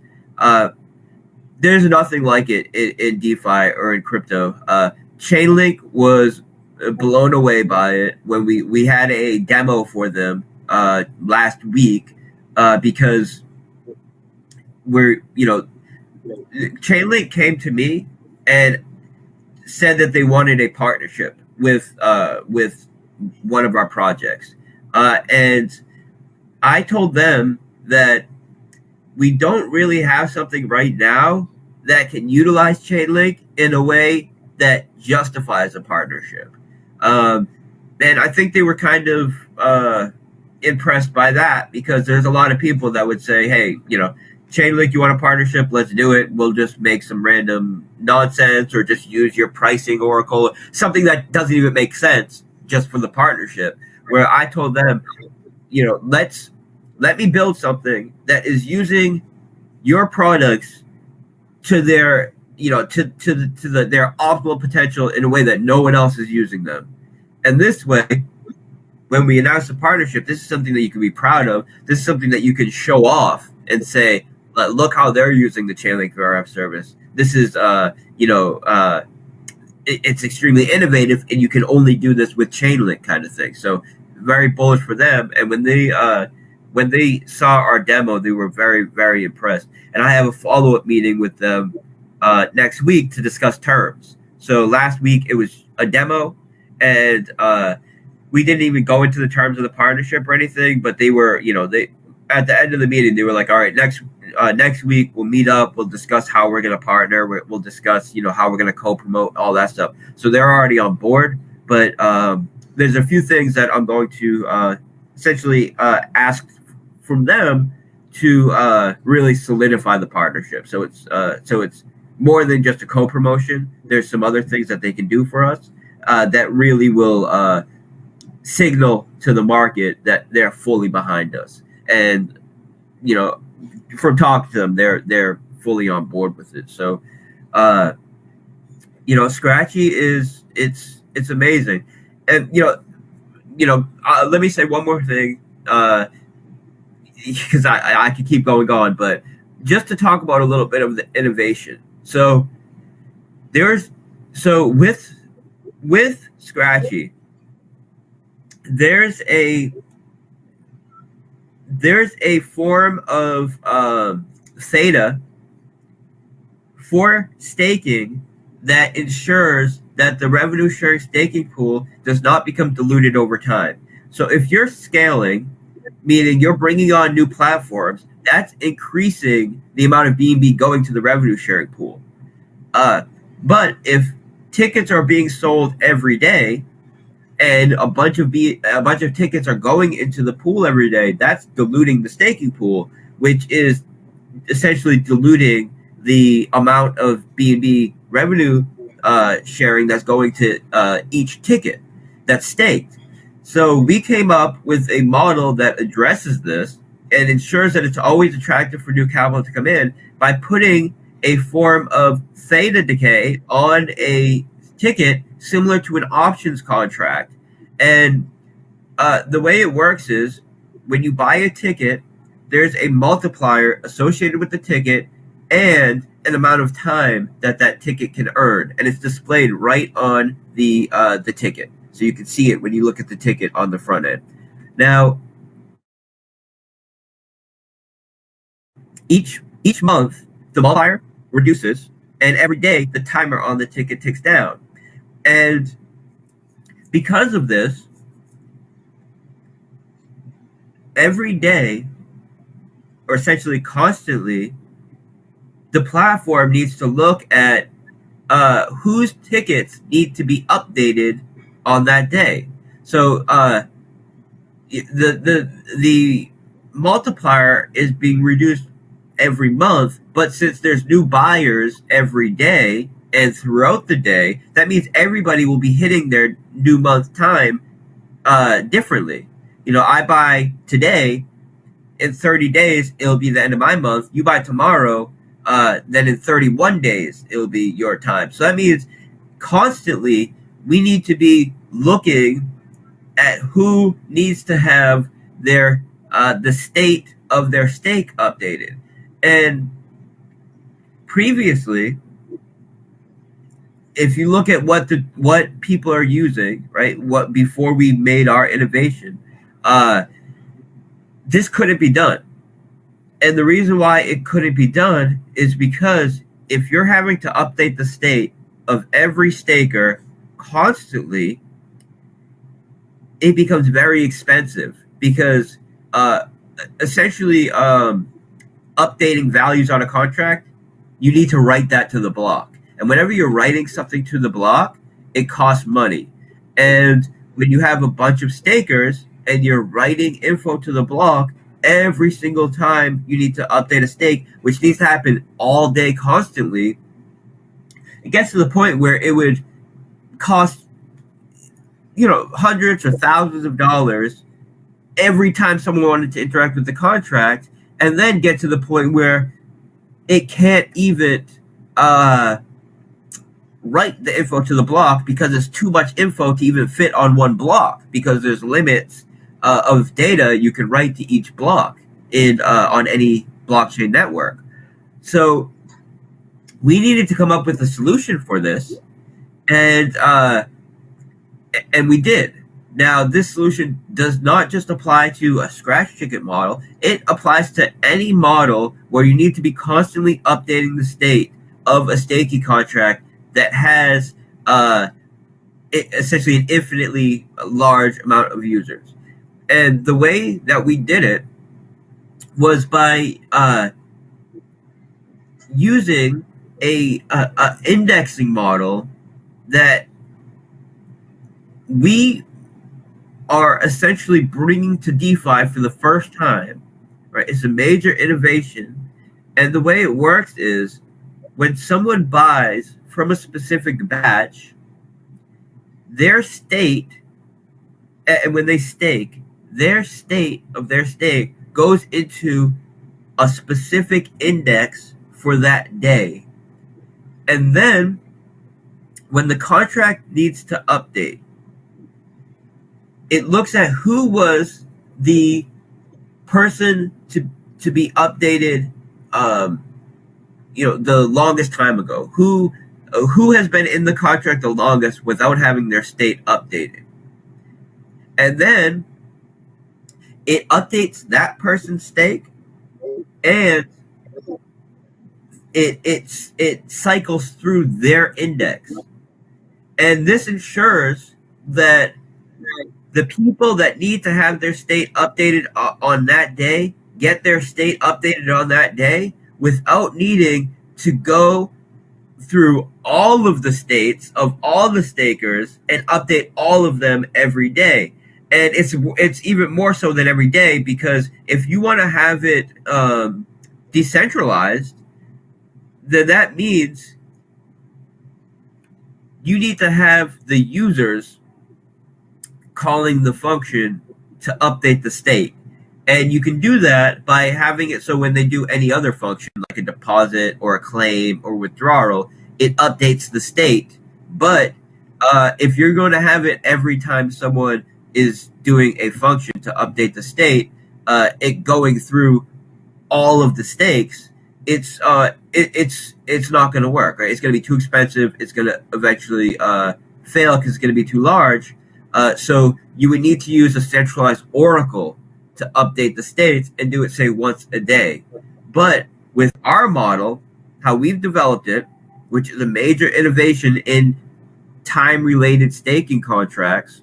There's nothing like it in DeFi or in crypto. Chainlink was blown away by it when we had a demo for them last week, because Chainlink came to me and said that they wanted a partnership with one of our projects, and I told them that we don't really have something right now that can utilize Chainlink in a way that justifies a partnership. And I think they were kind of impressed by that, because there's a lot of people that would say, hey, Chainlink, you want a partnership? Let's do it. We'll just make some random nonsense, or just use your pricing oracle, something that doesn't even make sense, just for the partnership. Where I told them, let me build something that is using your products to their their optimal potential in a way that no one else is using them. And this way, when we announce a partnership, this is something that you can be proud of. This is something that you can show off and say, look how they're using the Chainlink VRF service. This is, it's extremely innovative, and you can only do this with Chainlink, kind of thing. So very bullish for them. And when they saw our demo, they were very, very impressed. And I have a follow-up meeting with them next week to discuss terms. So last week it was a demo, and we didn't even go into the terms of the partnership or anything, but they were, they at the end of the meeting they were like, all right, next week we'll meet up, we'll discuss how we're going to partner, we'll discuss how we're going to co-promote, all that stuff. So they're already on board, but there's a few things that I'm going to essentially ask from them to really solidify the partnership. So it's more than just a co-promotion. There's some other things that they can do for us that really will signal to the market that they're fully behind us. And from talking to them, they're fully on board with it. So Scratchy it's amazing. And let me say one more thing, because I could keep going on, but just to talk about a little bit of the innovation. So with Scratchy, there's a form of theta for staking that ensures that the revenue sharing staking pool does not become diluted over time. So if you're scaling, meaning you're bringing on new platforms, that's increasing the amount of BNB going to the revenue sharing pool. But if tickets are being sold every day, and a bunch of tickets are going into the pool every day, that's diluting the staking pool, which is essentially diluting the amount of BNB revenue sharing that's going to each ticket that's staked. So we came up with a model that addresses this and ensures that it's always attractive for new capital to come in by putting a form of theta decay on a ticket similar to an options contract. And the way it works is when you buy a ticket, there's a multiplier associated with the ticket and an amount of time that ticket can earn, and it's displayed right on the ticket, so you can see it when you look at the ticket on the front end. Now, each month the multiplier reduces, and every day the timer on the ticket ticks down. And because of this, every day, or essentially constantly, the platform needs to look at whose tickets need to be updated on that day. So the multiplier is being reduced every month, but since there's new buyers every day and throughout the day, that means everybody will be hitting their new month time differently. I buy today, in 30 days it'll be the end of my month. You buy tomorrow, then in 31 days it'll be your time. So that means constantly we need to be looking at who needs to have their the state of their stake updated. And previously, if you look at what people are using, right, what before we made our innovation, this couldn't be done. And the reason why it couldn't be done is because if you're having to update the state of every staker constantly, it becomes very expensive, because essentially updating values on a contract, you need to write that to the block. And whenever you're writing something to the block, it costs money. And when you have a bunch of stakers and you're writing info to the block every single time you need to update a stake, which needs to happen all day constantly, it gets to the point where it would cost hundreds or thousands of dollars every time someone wanted to interact with the contract, and then get to the point where it can't even write the info to the block because it's too much info to even fit on one block, because there's limits of data you can write to each block in on any blockchain network. So we needed to come up with a solution for this, and we did. Now, this solution does not just apply to a scratch ticket model. It applies to any model where you need to be constantly updating the state of a staking contract that has essentially an infinitely large amount of users. And the way that we did it was by using a indexing model that we are essentially bringing to DeFi for the first time. Right, it's a major innovation, and the way it works is when someone buys from a specific batch, their state, and when they stake, their state of their stake goes into a specific index for that day. And then when the contract needs to update, it looks at who was the person to be updated, the longest time ago, who has been in the contract the longest without having their state updated. And then it updates that person's stake, and it cycles through their index. And this ensures that the people that need to have their state updated on that day get their state updated on that day without needing to go through all of the states of all the stakers and update all of them every day. And it's even more so than every day, because if you want to have it decentralized, then that means you need to have the users calling the function to update the state. And you can do that by having it so when they do any other function, like a deposit or a claim or withdrawal, it updates the state. But if you're going to have it every time someone is doing a function to update the state, it going through all of the stakes, it's not going to work. Right? It's going to be too expensive. It's going to eventually fail because it's going to be too large. So you would need to use a centralized oracle to update the states and do it, say, once a day. But with our model, how we've developed it, which is a major innovation in time-related staking contracts,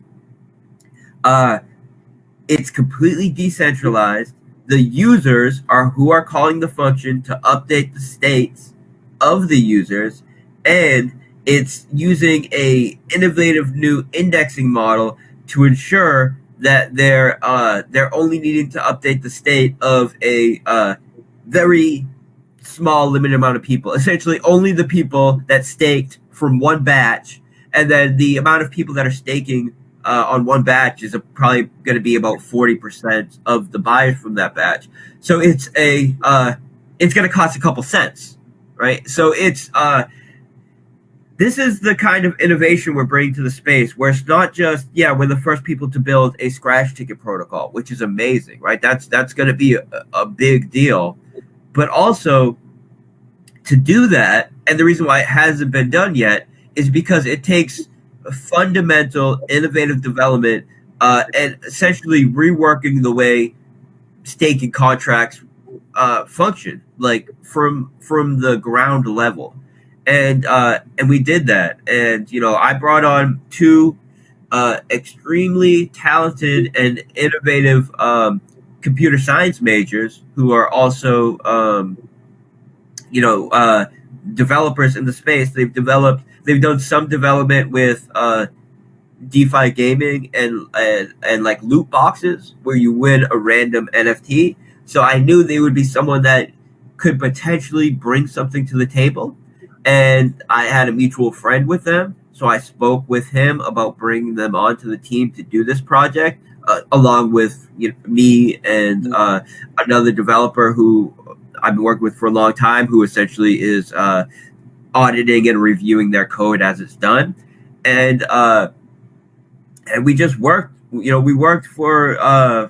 it's completely decentralized. The users are who are calling the function to update the states of the users, and it's using a innovative new indexing model to ensure that they're only needing to update the state of a very small limited amount of people. Essentially, only the people that staked from one batch, and then the amount of people that are staking on one batch is probably going to be about 40% of the buyers from that batch. So it's going to cost a couple cents, right? So it's this is the kind of innovation we're bringing to the space, where it's not just, we're the first people to build a scratch ticket protocol, which is amazing, right? That's going to be a big deal. But also, to do that, and the reason why it hasn't been done yet, is because it takes a fundamental, innovative development and essentially reworking the way staking contracts function, like from the ground level. And we did that. And, I brought on two extremely talented and innovative computer science majors who are also, developers in the space. They've done some development with DeFi gaming and like loot boxes where you win a random NFT. So I knew they would be someone that could potentially bring something to the table. And I had a mutual friend with them, so I spoke with him about bringing them onto the team to do this project, along with me and another developer who I've been working with for a long time, who essentially is auditing and reviewing their code as it's done. And we just worked. We worked for I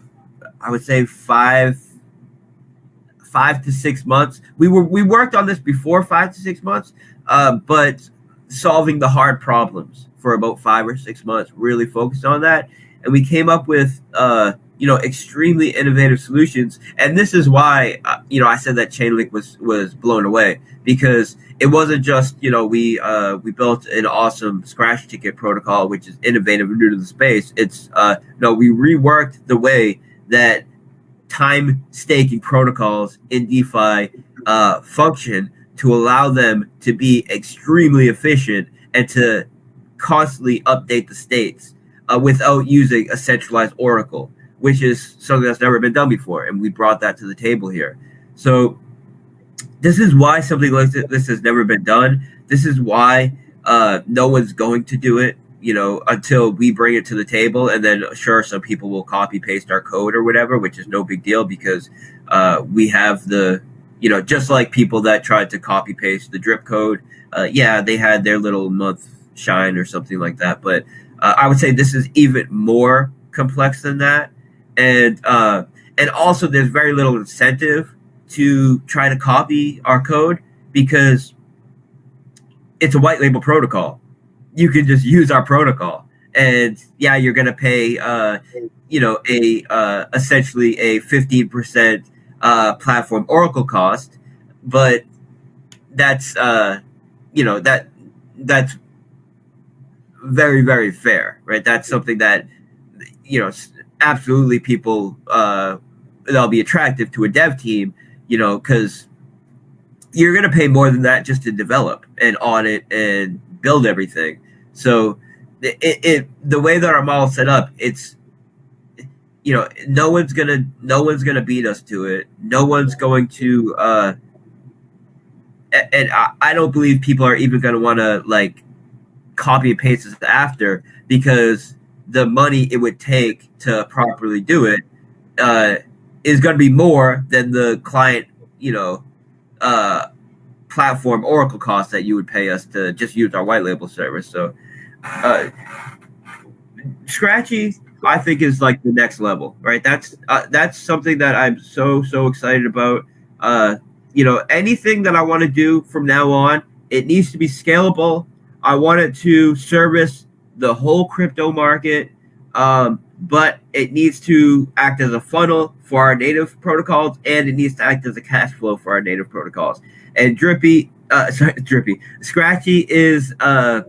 would say 5 to 6 months. We worked on this before 5 to 6 months, but solving the hard problems for about 5 or 6 months, really focused on that. And we came up with extremely innovative solutions. And this is why I said that chainlink was blown away, because it wasn't just we built an awesome scratch ticket protocol which is innovative and new to the space. It's no, we reworked the way that time staking protocols in DeFi function to allow them to be extremely efficient and to constantly update the states without using a centralized oracle, which is something that's never been done before. And we brought that to the table here. So this is why something like this has never been done. This is why no one's going to do it, until we bring it to the table. And then, sure, some people will copy paste our code or whatever, which is no big deal, because we have the, just like people that tried to copy paste the drip code. Yeah, they had their little month shine or something like that. But I would say this is even more complex than that. And also there's very little incentive to try to copy our code, because it's a white label protocol. You can just use our protocol, and yeah, you're going to pay essentially a 15% platform oracle cost, but that's that's very, very fair, right? That's something that absolutely people that'll be attractive to a dev team, because you're going to pay more than that just to develop and audit and build everything. So the way that our model's set up, it's no one's gonna beat us to it. No one's going to and I don't believe people are even going to want to like copy and paste this after, because the money it would take to properly do it is going to be more than the client platform oracle cost that you would pay us to just use our white label service. So Scratchy, I think, is like the next level, right? That's something that I'm so excited about. Anything that I want to do from now on, it needs to be scalable. I want it to service the whole crypto market, but it needs to act as a funnel for our native protocols, and it needs to act as a cash flow for our native protocols. And Scratchy is, I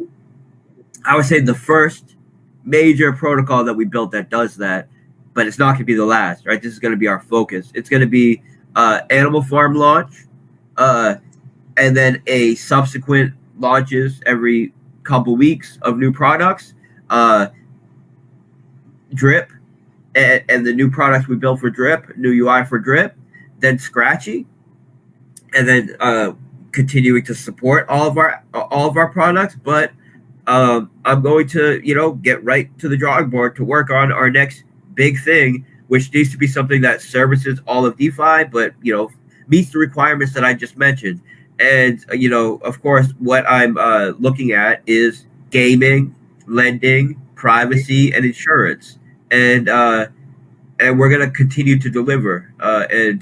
would say, the first major protocol that we built that does that, but it's not going to be the last, right? This is going to be our focus. It's going to be Animal Farm launch, and then a subsequent launches every couple weeks of new products, Drip, and the new products we built for Drip, new UI for Drip, then Scratchy, and then continuing to support all of our products. But I'm going to get right to the drawing board to work on our next big thing, which needs to be something that services all of DeFi, but meets the requirements that I just mentioned. And of course, what I'm looking at is gaming, lending, privacy, and insurance. And we're gonna continue to deliver. And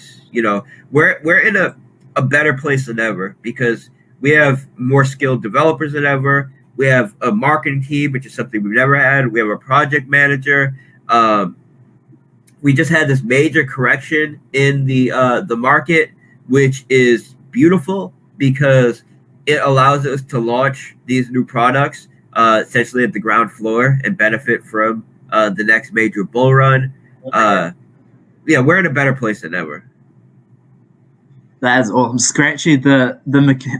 we're in a better place than ever, because we have more skilled developers than ever. We have a marketing team, which is something we've never had. We have a project manager. We just had this major correction in the market, which is beautiful, because it allows us to launch these new products essentially at the ground floor and benefit from the next major bull run. We're in a better place than ever. That is awesome. Scratchy, the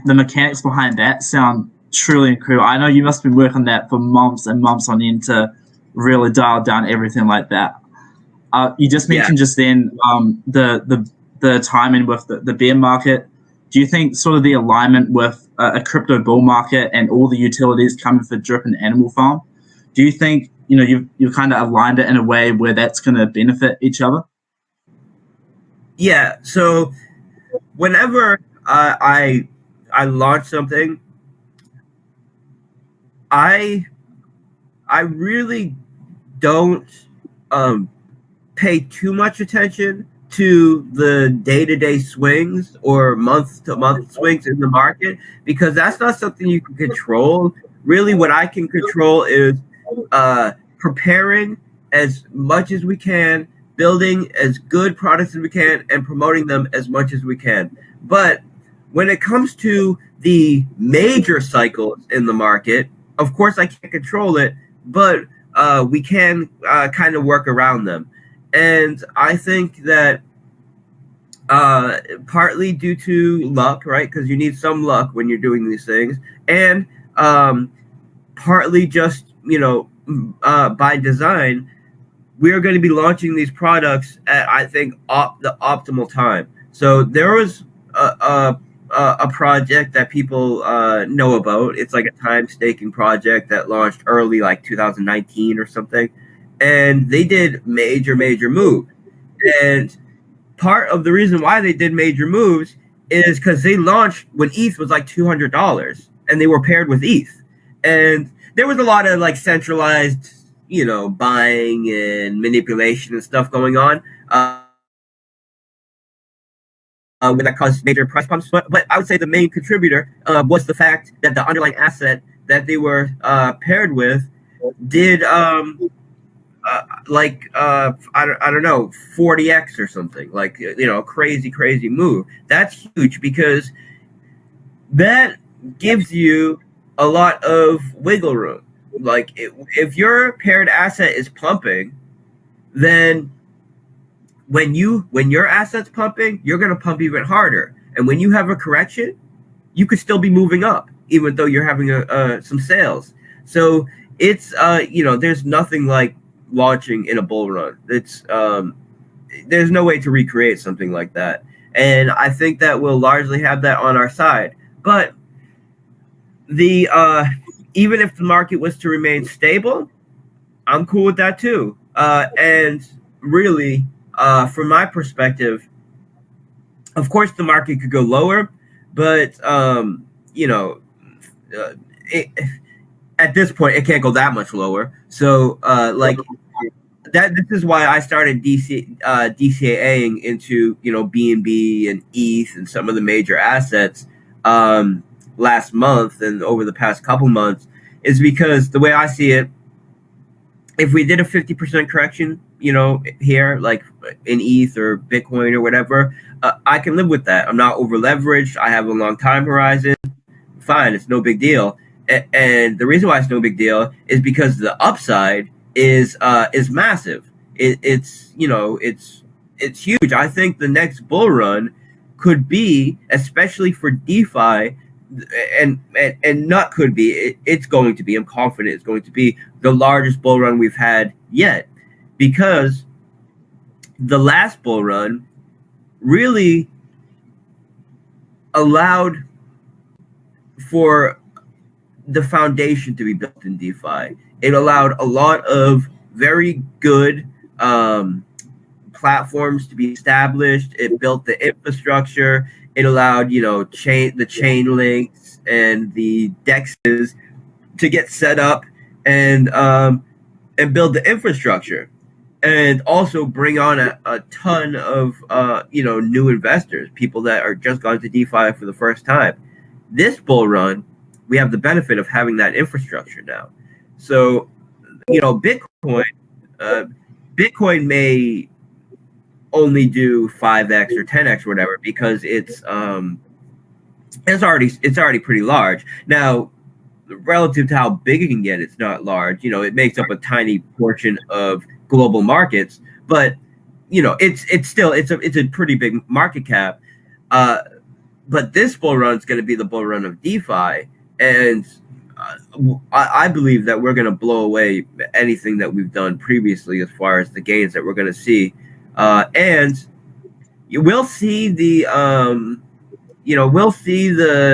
mechanics behind that sound truly incredible. I know you must have been working on that for months and months on end to really dial down everything like that. You just mentioned just then the timing with the bear market. Do you think sort of the alignment with a crypto bull market and all the utilities coming for Drip and Animal Farm, do you think you've kind of aligned it in a way where that's going to benefit each other? Yeah. So whenever I launch something, I really don't pay too much attention to the day-to-day swings or month-to-month swings in the market, because that's not something you can control. Really, what I can control is preparing as much as we can, building as good products as we can and promoting them as much as we can. But when it comes to the major cycles in the market, of course I can't control it, but we can kind of work around them. And I think that partly due to luck, right? Because you need some luck when you're doing these things, and partly just, by design, we are going to be launching these products at, I think, the optimal time. So there was a project that people know about. It's like a time staking project that launched early, like 2019 or something, and they did major moves. And part of the reason why they did major moves is because they launched when ETH was like $200, and they were paired with ETH, and there was a lot of like centralized, buying and manipulation and stuff going on. When that caused major price pumps, but I would say the main contributor was the fact that the underlying asset that they were paired with did I don't know, 40x or something, like, crazy move. That's huge because that gives you a lot of wiggle room. Like if your paired asset is pumping, then when your asset's pumping, you're going to pump even harder. And when you have a correction, you could still be moving up, even though you're having some sales. So it's there's nothing like launching in a bull run. It's there's no way to recreate something like that, and I think that we'll largely have that on our side. But the even if the market was to remain stable, I'm cool with that too. And really, from my perspective, of course the market could go lower, but at this point it can't go that much lower. So this is why I started DCAing into BNB and ETH and some of the major assets last month and over the past couple months, is because the way I see it, if we did a 50% correction, here, like in ETH or Bitcoin or whatever, I can live with that. I'm not over leveraged. I have a long time horizon. Fine, it's no big deal. And the reason why it's no big deal is because the upside is massive. It's huge. I think the next bull run could be, especially for DeFi, and not could be, it's going to be, I'm confident it's going to be the largest bull run we've had yet, because the last bull run really allowed for the foundation to be built in DeFi. It allowed a lot of very good platforms to be established. It built the infrastructure. It allowed, the chain links and the dexes to get set up and build the infrastructure, and also bring on a ton of new investors, people that are just going to DeFi for the first time. This bull run, we have the benefit of having that infrastructure now. So, Bitcoin may only do 5x or 10x or whatever, because it's already pretty large. Now, relative to how big it can get, it's not large. It makes up a tiny portion of global markets, but it's still a pretty big market cap. But this bull run is going to be the bull run of DeFi, and I believe that we're going to blow away anything that we've done previously as far as the gains that we're going to see. And you will see the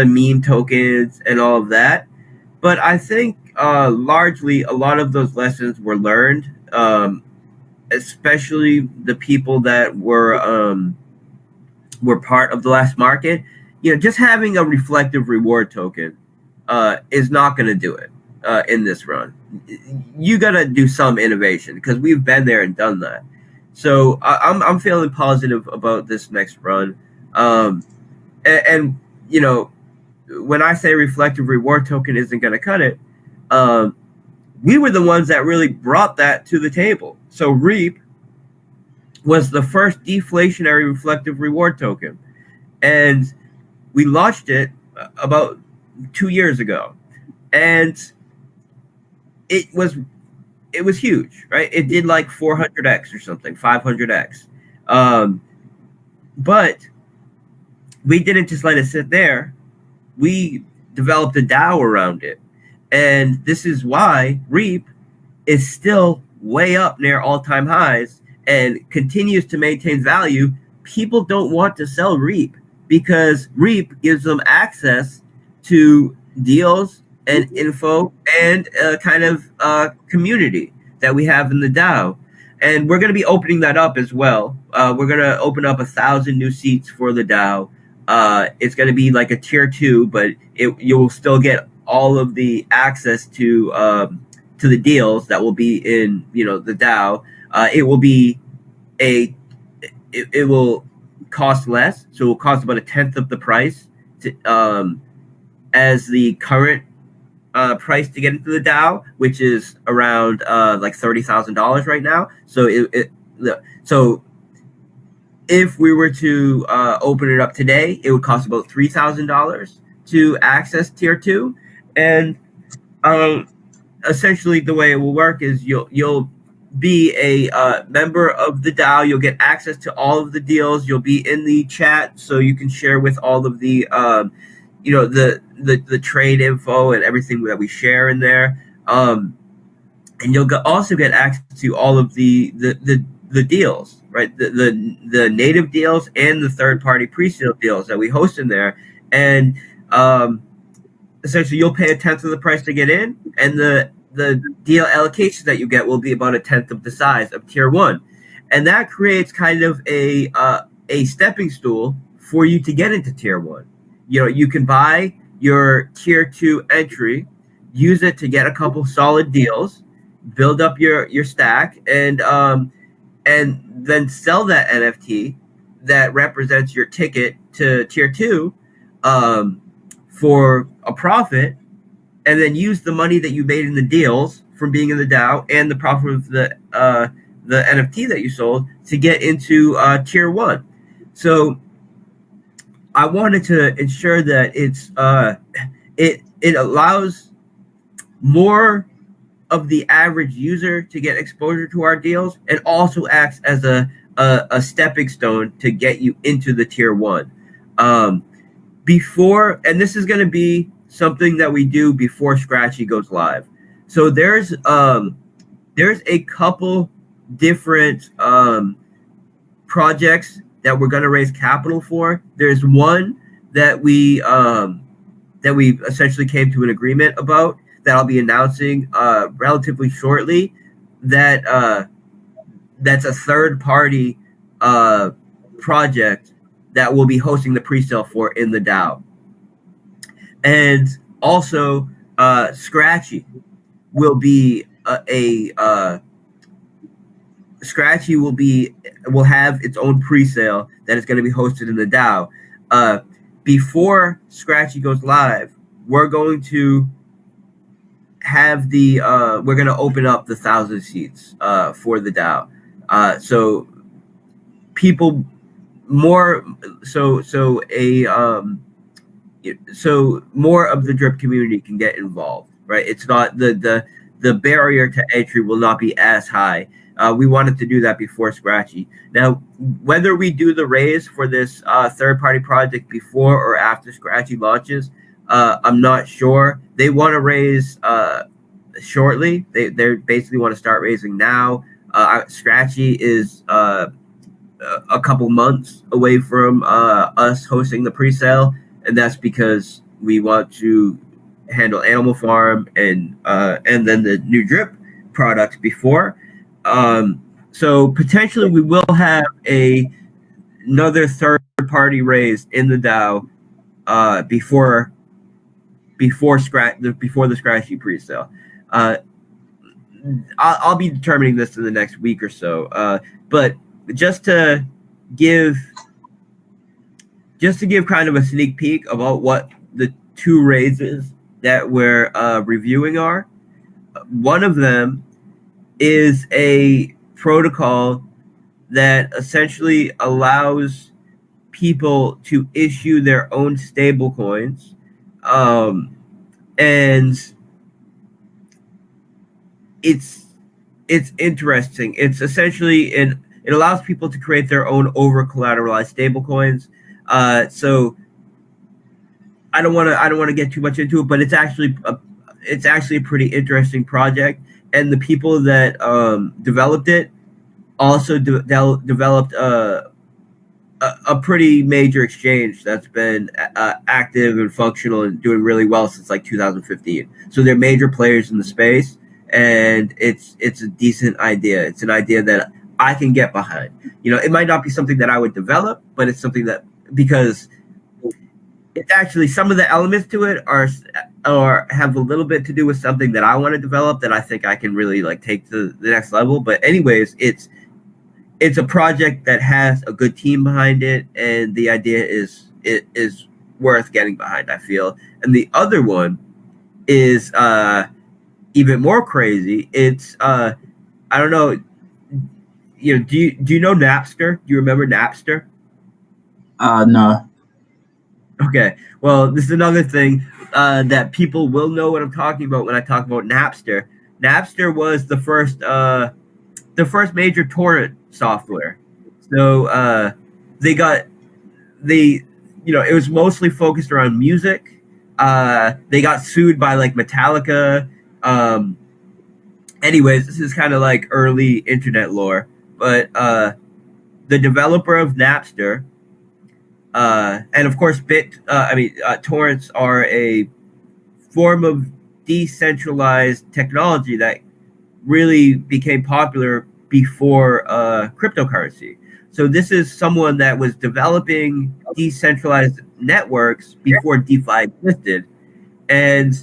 meme tokens and all of that, but I think largely a lot of those lessons were learned, especially the people that were part of the last market. Just having a reflective reward token is not going to do it in this run. You got to do some innovation, because we've been there and done that. So I'm feeling positive about this next run. And when I say reflective reward token isn't going to cut it, we were the ones that really brought that to the table. So Reap was the first deflationary reflective reward token, and we launched it about 2 years ago, and it was huge, right? It did like 400x or something, 500x, but we didn't just let it sit there. We developed a DAO around it, and this is why REAP is still way up near all-time highs and continues to maintain value. People don't want to sell REAP because REAP gives them access to deals and info and a kind of community that we have in the DAO. And we're going to be opening that up as well. We're going to open up 1,000 new seats for the DAO. It's going to be like a tier 2, but you'll still get all of the access to the deals that will be in the DAO. It will be it will cost less, so it will cost about 1/10 of the price as the current price to get into the DAO, which is around like $30,000 right now. So so if we were to open it up today, it would cost about $3,000 to access tier 2, and essentially the way it will work is you'll be a member of the DAO. You'll get access to all of the deals. You'll be in the chat, so you can share with all of the the trade info and everything that we share in there. And you'll also get access to all of the deals, right? The native deals and the third-party pre-sale deals that we host in there. And essentially, you'll pay 1/10 of the price to get in, and the deal allocations that you get will be about 1/10 of the size of tier 1. And that creates kind of a stepping stool for you to get into tier 1. You can buy your tier 2 entry, use it to get a couple solid deals, build up your stack, and then sell that NFT that represents your ticket to tier 2 for a profit, and then use the money that you made in the deals from being in the DAO and the profit of the NFT that you sold to get into tier 1. So I wanted to ensure that it allows more of the average user to get exposure to our deals, and also acts as a stepping stone to get you into the tier 1. Before, and this is going to be something that we do before Scratchy goes live. So there's a couple different projects that we're going to raise capital for. There's one that we essentially came to an agreement about that I'll be announcing relatively shortly. That's a third party project that we'll be hosting the pre-sale for in the DAO. And also Scratchy will be Scratchy will have its own pre-sale that is going to be hosted in the DAO. Before Scratchy goes live, we're going to have we're going to open up the 1,000 seats for the DAO. So people more so more of the drip community can get involved, right? It's not the barrier to entry will not be as high. We wanted to do that before Scratchy. Now, whether we do the raise for this third-party project before or after Scratchy launches, I'm not sure. They want to raise shortly. They basically want to start raising now. Scratchy is a couple months away from us hosting the pre-sale, and that's because we want to handle Animal Farm and then the new drip products before. So potentially we will have another third party raise in the DAO before the Scratchy pre-sale. I'll be determining this in the next week or so. But just to give kind of a sneak peek about what the two raises that we're reviewing are. One of them is a protocol that essentially allows people to issue their own stable coins, and it's it's interesting. It's essentially it allows people to create their own over collateralized stable coins. So I don't want to get too much into it, but it's actually a pretty interesting project, and the people that developed it also developed a pretty major exchange that's been active and functional and doing really well since like 2015. So they're major players in the space, and it's a decent idea. It's an idea that I can get behind. You know, it might not be something that I would develop, but it's something that, because it's actually, some of the elements to it are or have a little bit to do with something that I want to develop that I think I can really like take to the next level. But anyways, it's a project that has a good team behind it, and the idea is worth getting behind, I feel. And the other one is even more crazy. It's I don't know, you know, do you know Napster? Do you remember Napster? No. Okay, well, this is another thing that people will know what I'm talking about when I talk about Napster. Napster was the first major torrent software. So they got they you know, it was mostly focused around music. They got sued by like Metallica. Anyways, this is kind of like early internet lore, but the developer of Napster, and of course, torrents are a form of decentralized technology that really became popular before cryptocurrency. So this is someone that was developing decentralized networks before DeFi existed, and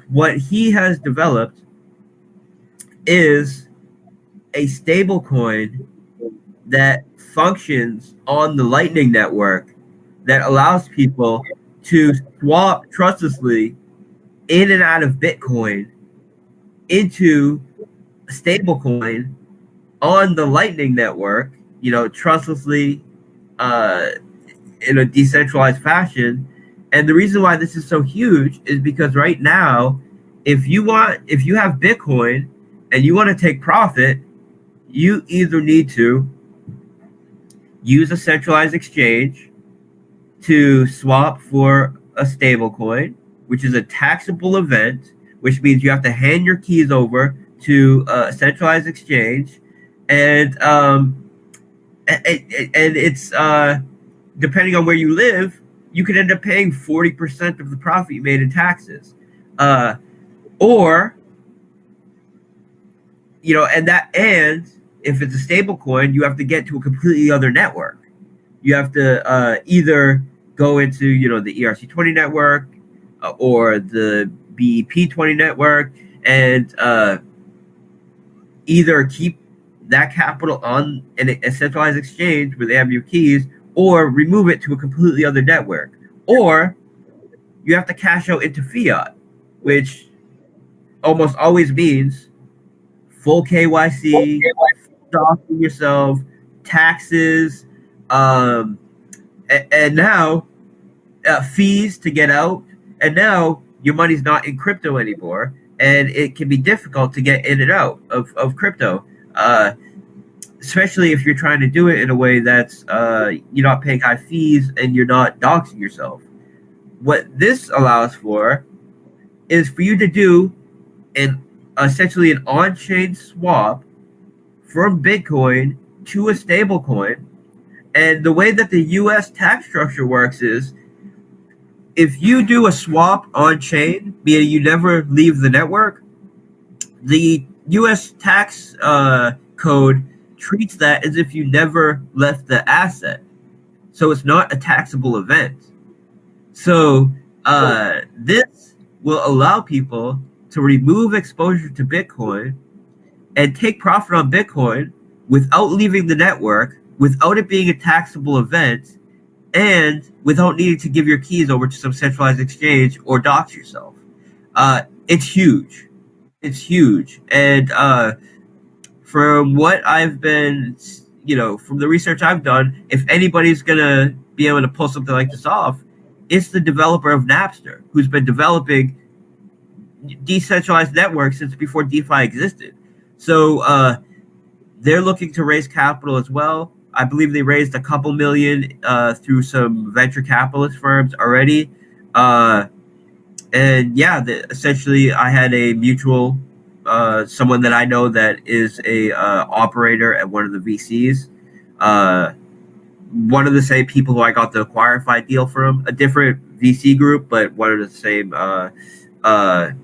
what he has developed is a stable coin that functions on the Lightning Network that allows people to swap trustlessly in and out of Bitcoin into a stable coin on the Lightning Network, you know, trustlessly, uh, in a decentralized fashion. And the reason why this is so huge is because right now, if you have Bitcoin and you want to take profit, you either need to use a centralized exchange to swap for a stable coin, which is a taxable event, which means you have to hand your keys over to a centralized exchange, and it's depending on where you live, you could end up paying 40% of the profit you made in taxes, or you know, and if it's a stable coin, you have to get to a completely other network. You have to either go into, you know, the ERC20 network or the BEP20 network, and either keep that capital on a centralized exchange where they have your keys, or remove it to a completely other network, or you have to cash out into fiat, which almost always means full KYC, stocking yourself, taxes, and now fees to get out, and now your money's not in crypto anymore, and it can be difficult to get in and out of crypto, especially if you're trying to do it in a way that's you're not paying high fees and you're not doxing yourself. What this allows for is for you to do an essentially an on-chain swap from Bitcoin to a stable coin. And the way that the US tax structure works is, if you do a swap on chain, meaning you never leave the network, the US tax code treats that as if you never left the asset. So it's not a taxable event. So this will allow people to remove exposure to Bitcoin and take profit on Bitcoin without leaving the network, without it being a taxable event, and without needing to give your keys over to some centralized exchange or dox yourself. It's huge. It's huge. And from what I've been, from the research I've done, if anybody's gonna be able to pull something like this off, it's the developer of Napster, who's been developing decentralized networks since before DeFi existed. So they're looking to raise capital as well. I believe they raised a couple million through some venture capitalist firms already. And yeah, essentially, I had a mutual, someone that I know that is a operator at one of the VCs. One of the same people who I got the Acquirify deal from, a different VC group, but one of the same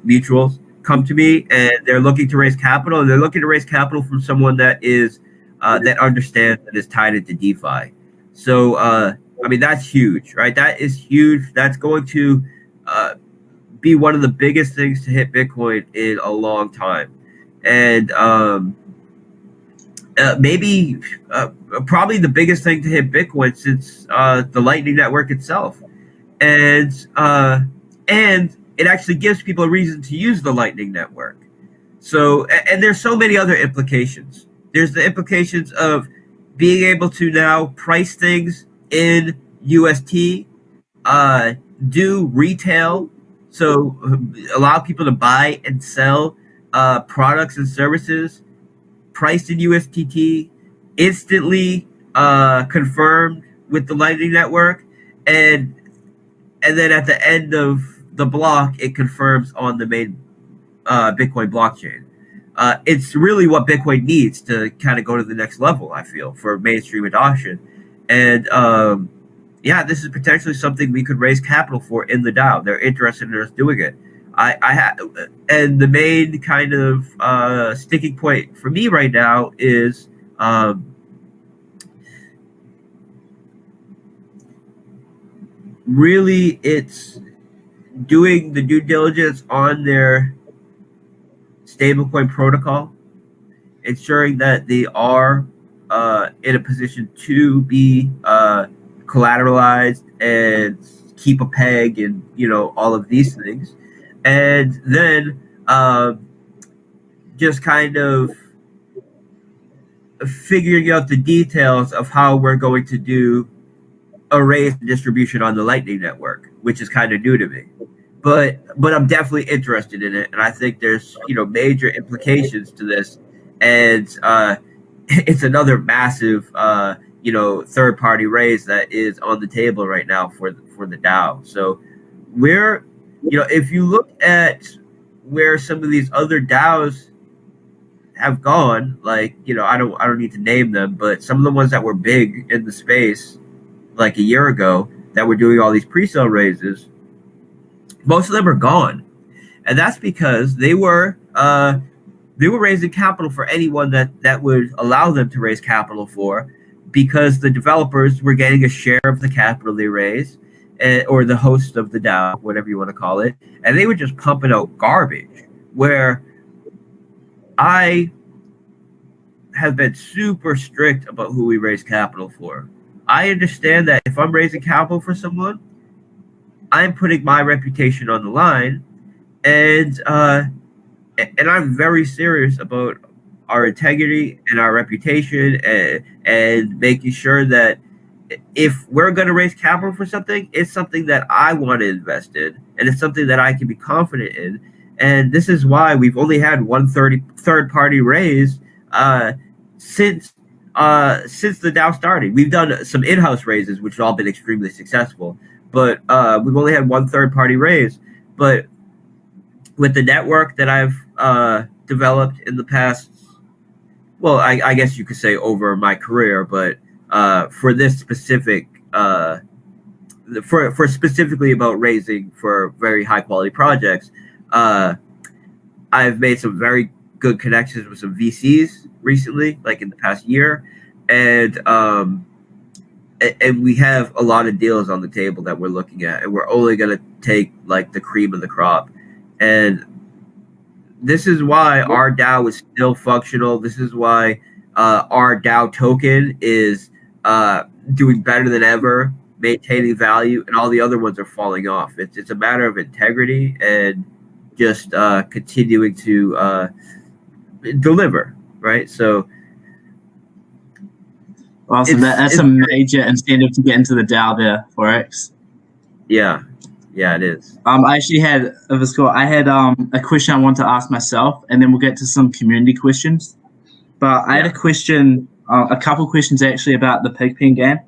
mutuals come to me, and they're looking to raise capital. And they're looking to raise capital from someone that is that understands and is tied into DeFi. So I mean, that's huge, right? That is huge. That's going to be one of the biggest things to hit Bitcoin in a long time, and maybe probably the biggest thing to hit Bitcoin since the Lightning Network itself, and it actually gives people a reason to use the Lightning Network. So, and there's so many other implications. There's the implications of being able to now price things in UST, do retail, so allow people to buy and sell products and services priced in USDT, instantly confirmed with the Lightning Network, and then at the end of the block, it confirms on the main Bitcoin blockchain. It's really what Bitcoin needs to kind of go to the next level, I feel, for mainstream adoption. And yeah, this is potentially something we could raise capital for in the DAO. They're interested in us doing it. And the main kind of sticking point for me right now is really it's doing the due diligence on their stablecoin protocol, ensuring that they are in a position to be collateralized and keep a peg, and all of these things, and then just kind of figuring out the details of how we're going to do a raise distribution on the Lightning Network, which is kind of new to me. But I'm definitely interested in it, and I think there's major implications to this, and it's another massive third party raise that is on the table right now for the DAO. So we're if you look at where some of these other DAOs have gone, like I don't need to name them, but some of the ones that were big in the space like a year ago that were doing all these pre-sale raises, most of them are gone, and that's because they were raising capital for anyone that would allow them to raise capital for, because the developers were getting a share of the capital they raised, or the host of the DAO, whatever you want to call it, and they were just pumping out garbage. Where I have been super strict about who we raise capital for. I understand that if I'm raising capital for someone, I'm putting my reputation on the line, and I'm very serious about our integrity and our reputation, and making sure that if we're going to raise capital for something, it's something that I want to invest in, and it's something that I can be confident in. And this is why we've only had one third party raise since the DAO started. We've done some in-house raises, which have all been extremely successful, but we've only had one third party raise. But with the network that I've developed in the past, well, I guess you could say over my career, but for this specific, for specifically about raising for very high quality projects, I've made some very good connections with some VCs recently, like in the past year, and we have a lot of deals on the table that we're looking at, and we're only going to take like the cream of the crop. And this is why our DAO is still functional. This is why our DAO token is doing better than ever, maintaining value, and all the other ones are falling off. It's a matter of integrity and just continuing to deliver, right? So awesome. That's a major incentive to get into the DAO there, Forex. Yeah, it is. I actually had a question I want to ask myself, and then we'll get to some community questions. But I had a question, a couple questions actually about the Pigpen game.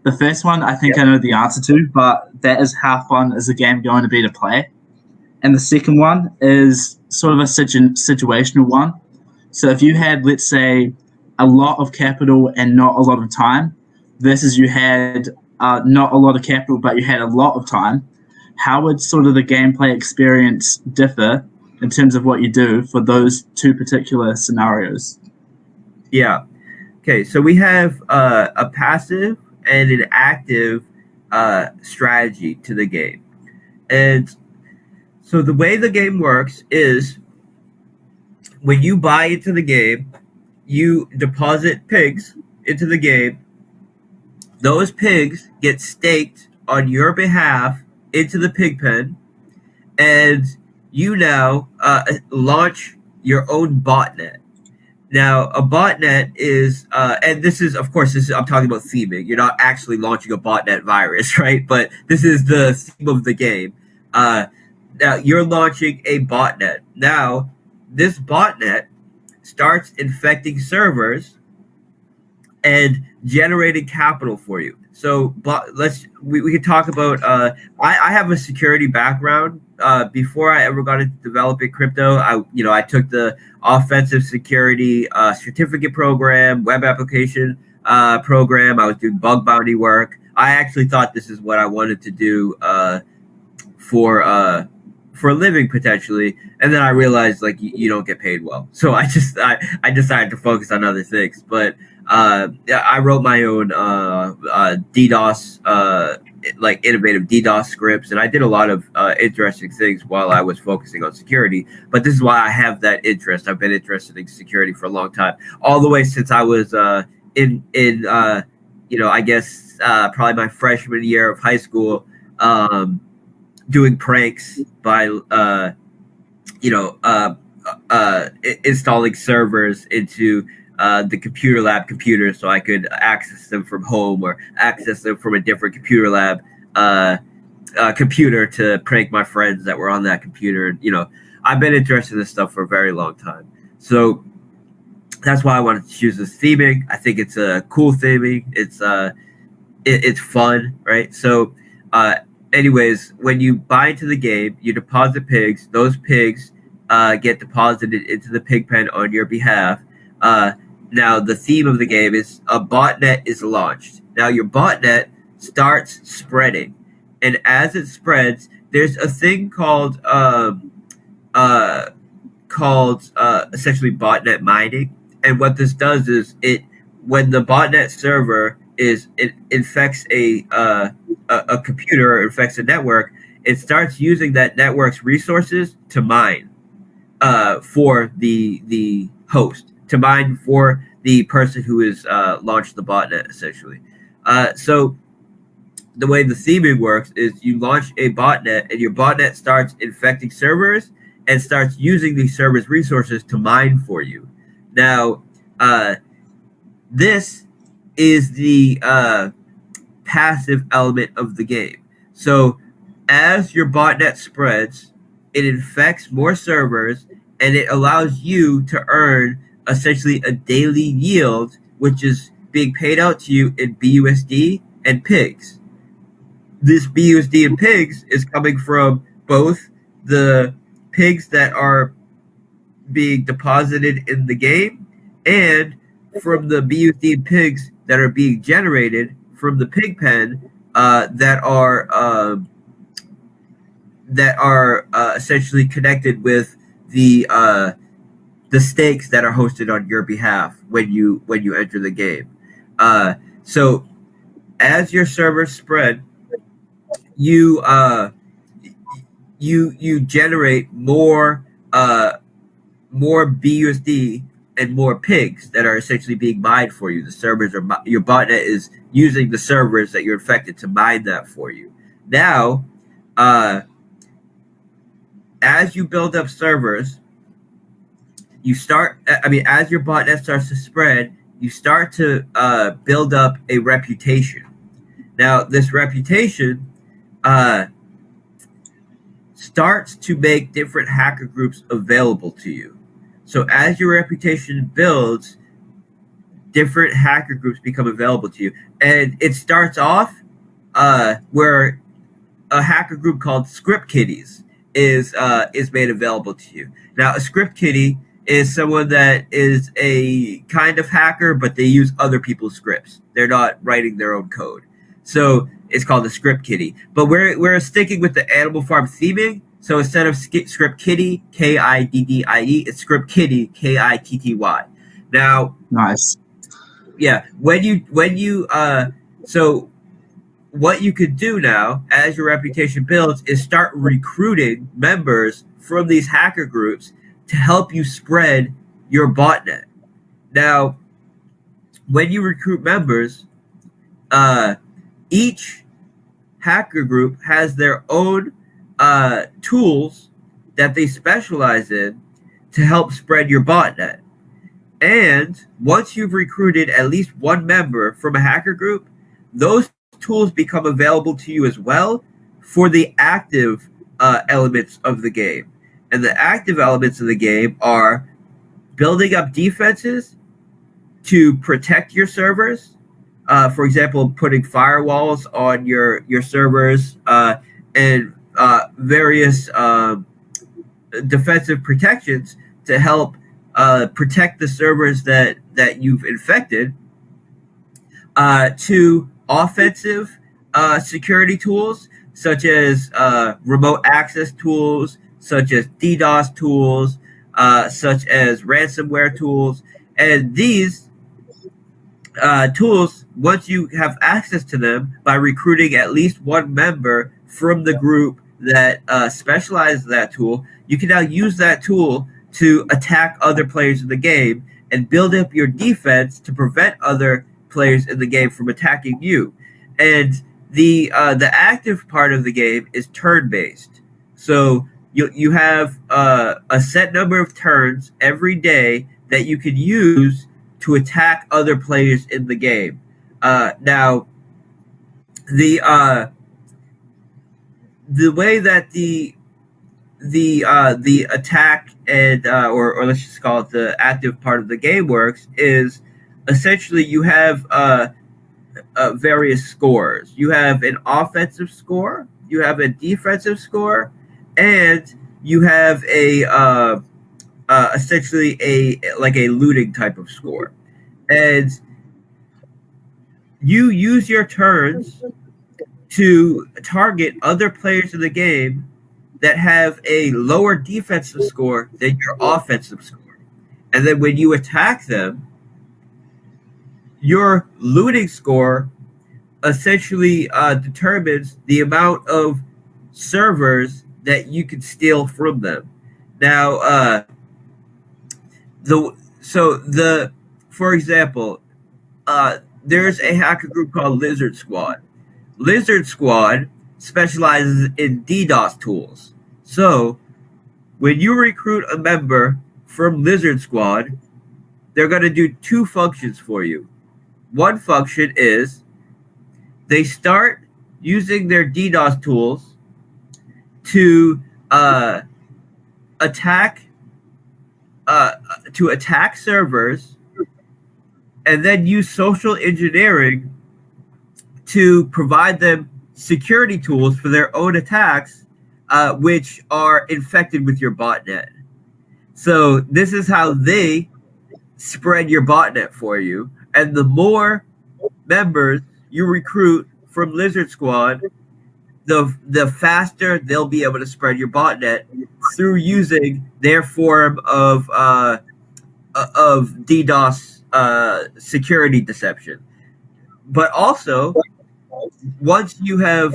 The first one I think I know the answer to, but that is how fun is the game going to be to play? And the second one is sort of a situational one. So if you had, let's say, a lot of capital and not a lot of time, versus you had not a lot of capital but you had a lot of time, how would sort of the gameplay experience differ in terms of what you do for those two particular scenarios? Yeah. Okay, so we have a passive and an active strategy to the game. And so the way the game works is when you buy into the game, you deposit pigs into the game. Those pigs get staked on your behalf into the Pigpen, and you now launch your own botnet. Now, a botnet is, and this is, of course, I'm talking about theming. You're not actually launching a botnet virus, right? But this is the theme of the game. Now, you're launching a botnet. Now, this botnet starts infecting servers and generating capital for you. So, but we can talk about. I have a security background. Before I ever got into developing crypto, I took the offensive security certificate program, web application program. I was doing bug bounty work. I actually thought this is what I wanted to do for a living potentially, and then I realized like you don't get paid well, so I decided to focus on other things. But I wrote my own DDoS like innovative DDoS scripts, and I did a lot of interesting things while I was focusing on security. But this is why I have that interest. I've been interested in security for a long time, all the way since I was in I guess probably my freshman year of high school. Doing pranks by installing servers into the computer lab computers so I could access them from home or access them from a different computer lab computer to prank my friends that were on that computer. I've been interested in this stuff for a very long time. So that's why I wanted to choose this theming. I think it's a cool theming. It's fun, right? So anyways, when you buy into the game, you deposit pigs. Those pigs get deposited into the Pigpen on your behalf. Now, the theme of the game is a botnet is launched. Now, your botnet starts spreading, and as it spreads, there's a thing called essentially botnet mining. And what this does is when the botnet server it infects a computer or infects a network, it starts using that network's resources to mine for the host, to mine for the person who has launched the botnet, essentially. So the way the theming works is you launch a botnet, and your botnet starts infecting servers and starts using these servers' resources to mine for you. Now, this is the passive element of the game. So as your botnet spreads, it infects more servers, and it allows you to earn essentially a daily yield, which is being paid out to you in BUSD and pigs. This BUSD and pigs is coming from both the pigs that are being deposited in the game and from the BUSD and pigs that are being generated from the Pigpen that are essentially connected with the stakes that are hosted on your behalf when you enter the game. So as your servers spread, you generate more BUSD and more pigs that are essentially being mined for you. The servers your botnet is using the servers that you're infected to mine that for you. Now, as you build up servers, you start. I mean, as your botnet starts to spread, you start to build up a reputation. Now, this reputation starts to make different hacker groups available to you. So as your reputation builds, different hacker groups become available to you, and it starts off where a hacker group called Script Kiddies is made available to you. Now, a Script Kiddie is someone that is a kind of hacker, but they use other people's scripts. They're not writing their own code, so it's called a Script Kiddie. But we're sticking with the Animal Farm theming. So instead of Script Kiddie, Kiddie, it's Script Kiddie, Kitty. Now, nice. Yeah, so what you could do now as your reputation builds is start recruiting members from these hacker groups to help you spread your botnet. Now, when you recruit members, each hacker group has their own tools that they specialize in to help spread your botnet. And once you've recruited at least one member from a hacker group, those tools become available to you as well for the active elements of the game. And the active elements of the game are building up defenses to protect your servers. For example, putting firewalls on your servers and various defensive protections to help protect the servers that you've infected, to offensive security tools such as remote access tools, such as DDoS tools, such as ransomware tools. And these tools, once you have access to them by recruiting at least one member from the group that specializes in that tool, you can now use that tool to attack other players in the game and build up your defense to prevent other players in the game from attacking you. And the active part of the game is turn-based. So you have a set number of turns every day that you can use to attack other players in the game. Now, the way that the attack and or let's just call it the active part of the game works is essentially you have various scores. You have an offensive score, you have a defensive score, and you have a essentially a looting type of score. And you use your turns to target other players in the game that have a lower defensive score than your offensive score. And then when you attack them, your looting score essentially determines the amount of servers that you can steal from them. Now, for example, there's a hacker group called Lizard Squad. Lizard Squad specializes in DDoS tools. So when you recruit a member from Lizard Squad, they're going to do two functions for you. One function is they start using their DDoS tools to attack servers, and then use social engineering to provide them security tools for their own attacks, which are infected with your botnet. So this is how they spread your botnet for you. And the more members you recruit from Lizard Squad, the faster they'll be able to spread your botnet through using their form of DDoS security deception. But also, once you have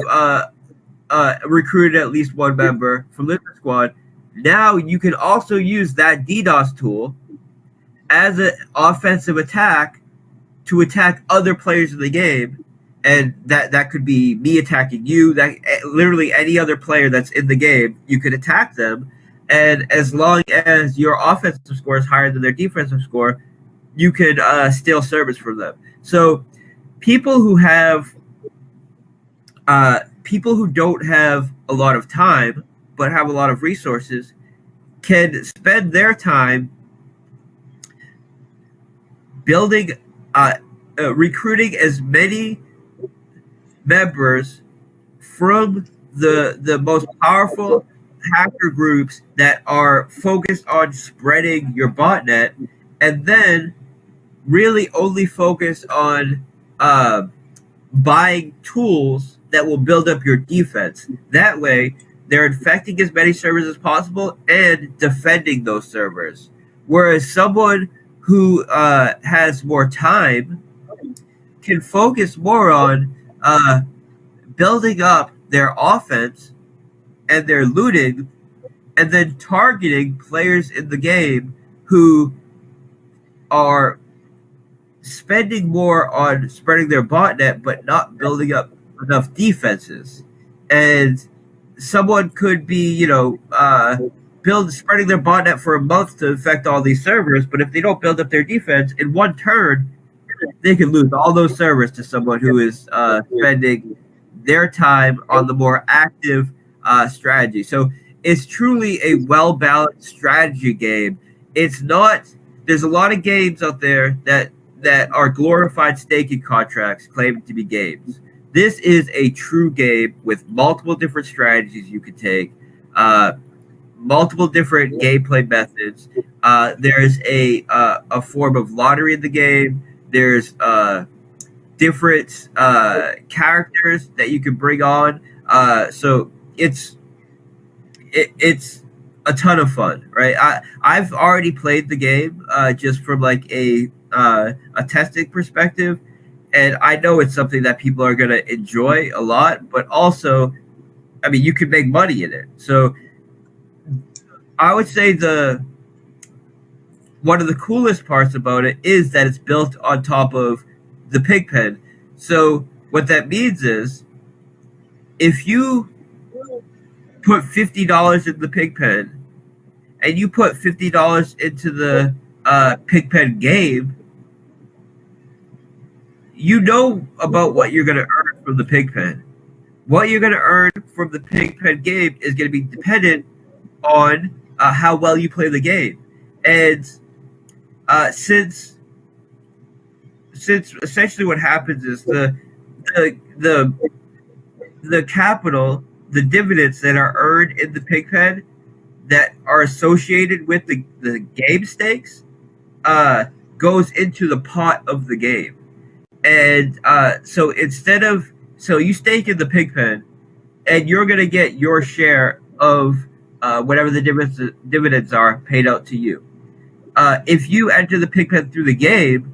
recruited at least one member from Lizard Squad, now you can also use that DDoS tool as an offensive attack to attack other players in the game. And that could be me attacking you, that literally any other player that's in the game, you could attack them. and as long as your offensive score is higher than their defensive score, you could steal servers from them. So people who don't have a lot of time but have a lot of resources can spend their time building, recruiting as many members from the most powerful hacker groups that are focused on spreading your botnet, and then really only focus on buying tools that will build up your defense. That way, they're infecting as many servers as possible and defending those servers. Whereas someone who has more time can focus more on building up their offense and their looting, and then targeting players in the game who are spending more on spreading their botnet but not building up enough defenses. And someone could be, spreading their botnet for a month to infect all these servers, but if they don't build up their defense in one turn, they can lose all those servers to someone who is spending their time on the more active strategy. So it's truly a well-balanced strategy game. It's not. There's a lot of games out there that are glorified staking contracts claiming to be games. This is a true game with multiple different strategies you can take, multiple different gameplay methods. There's a form of lottery in the game. There's different characters that you can bring on. So it's a ton of fun, right? I've already played the game just from like a testing perspective, and I know it's something that people are going to enjoy a lot. But also, I mean, you can make money in it. So I would say one of the coolest parts about it is that it's built on top of the Pigpen. So what that means is, if you put $50 in the Pigpen and you put $50 into the Pigpen game, you know about what you're going to earn from the Pigpen. What you're going to earn from the Pigpen game is going to be dependent on how well you play the game. And since essentially what happens is the capital, the dividends that are earned in the Pigpen that are associated with the game stakes goes into the pot of the game. And so you stake in the Pigpen, and you're going to get your share of whatever the dividends are paid out to you. If you enter the Pigpen through the game,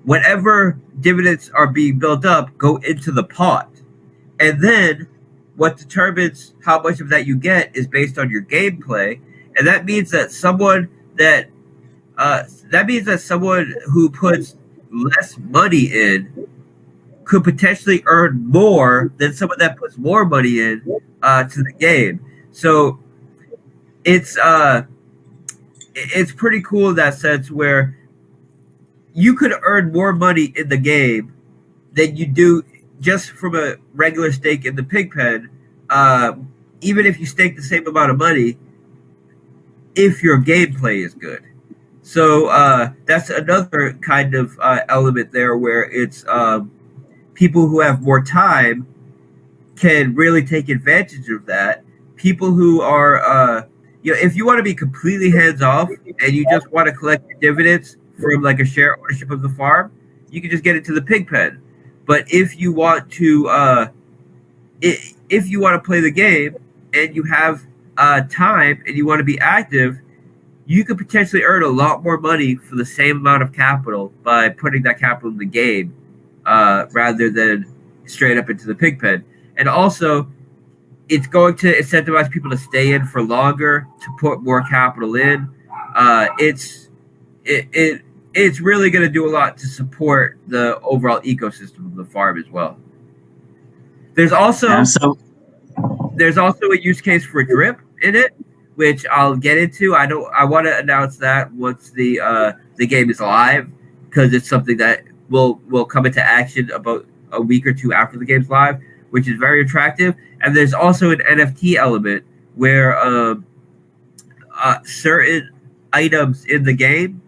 whatever dividends are being built up go into the pot. And then what determines how much of that you get is based on your gameplay. And that means that someone who puts less money in could potentially earn more than someone that puts more money in to the game. So it's pretty cool in that sense, where you could earn more money in the game than you do just from a regular stake in the Pigpen, even if you stake the same amount of money, if your gameplay is good. So that's another kind of element there, where it's people who have more time can really take advantage of that. People who are, if you want to be completely hands off and you just want to collect your dividends from like a share ownership of the farm, you can just get into the Pigpen. But if you want to play the game and you have time and you want to be active, you could potentially earn a lot more money for the same amount of capital by putting that capital in the game rather than straight up into the Pigpen. And also, it's going to incentivize people to stay in for longer, to put more capital in. It's really going to do a lot to support the overall ecosystem of the farm as well. There's also a use case for drip in it, which I'll get into. I want to announce that once the game is live, because it's something that will come into action about a week or two after the game's live, which is very attractive. And there's also an NFT element where certain items in the game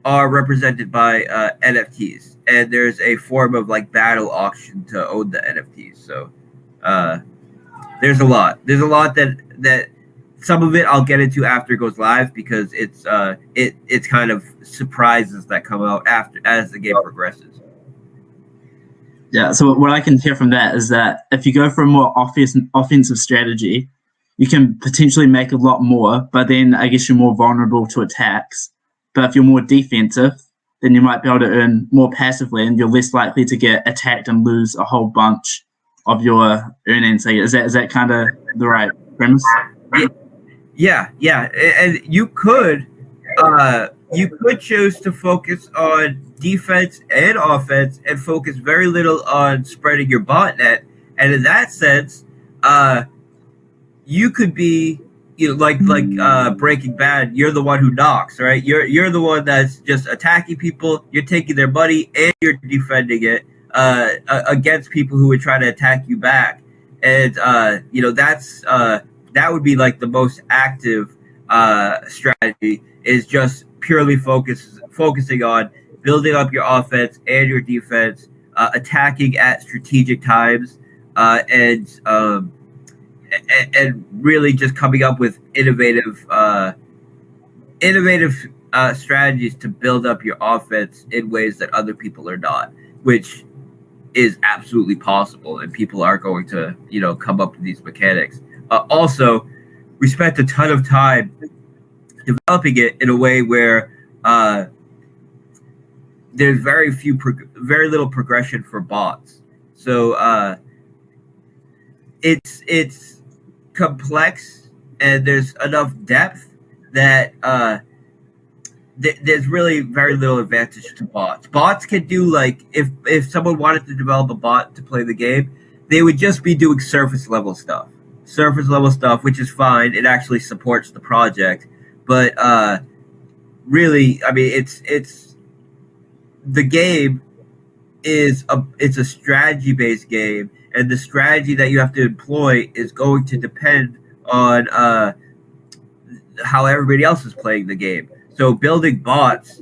are represented by NFTs, and there's a form of like battle auction to own the NFTs. So there's a lot. There's a lot that some of it I'll get into after it goes live, because it's kind of surprises that come out after as the game progresses. Yeah, so what I can hear from that is that if you go for a more offensive strategy, you can potentially make a lot more, but then I guess you're more vulnerable to attacks. But if you're more defensive, then you might be able to earn more passively, and you're less likely to get attacked and lose a whole bunch of your earnings. So is that kind of the right premise? Yeah, and you could choose to focus on defense and offense and focus very little on spreading your botnet. And in that sense, you could be, like Breaking Bad. You're the one who knocks, right? You're the one that's just attacking people. You're taking their money and you're defending it against people who would try to attack you back. And that's that would be like the most active strategy, is just purely focusing on building up your offense and your defense, attacking at strategic times, and really just coming up with innovative strategies to build up your offense in ways that other people are not, which is absolutely possible, and people are going to come up with these mechanics. Also, we spent a ton of time developing it in a way where there's very little progression for bots. So it's complex, and there's enough depth that there's really very little advantage to bots. Bots can do, like, if someone wanted to develop a bot to play the game, they would just be doing surface level stuff, which is fine. It actually supports the project, but really, I mean, it's the game it's a strategy based game, and the strategy that you have to employ is going to depend on how everybody else is playing the game. So building bots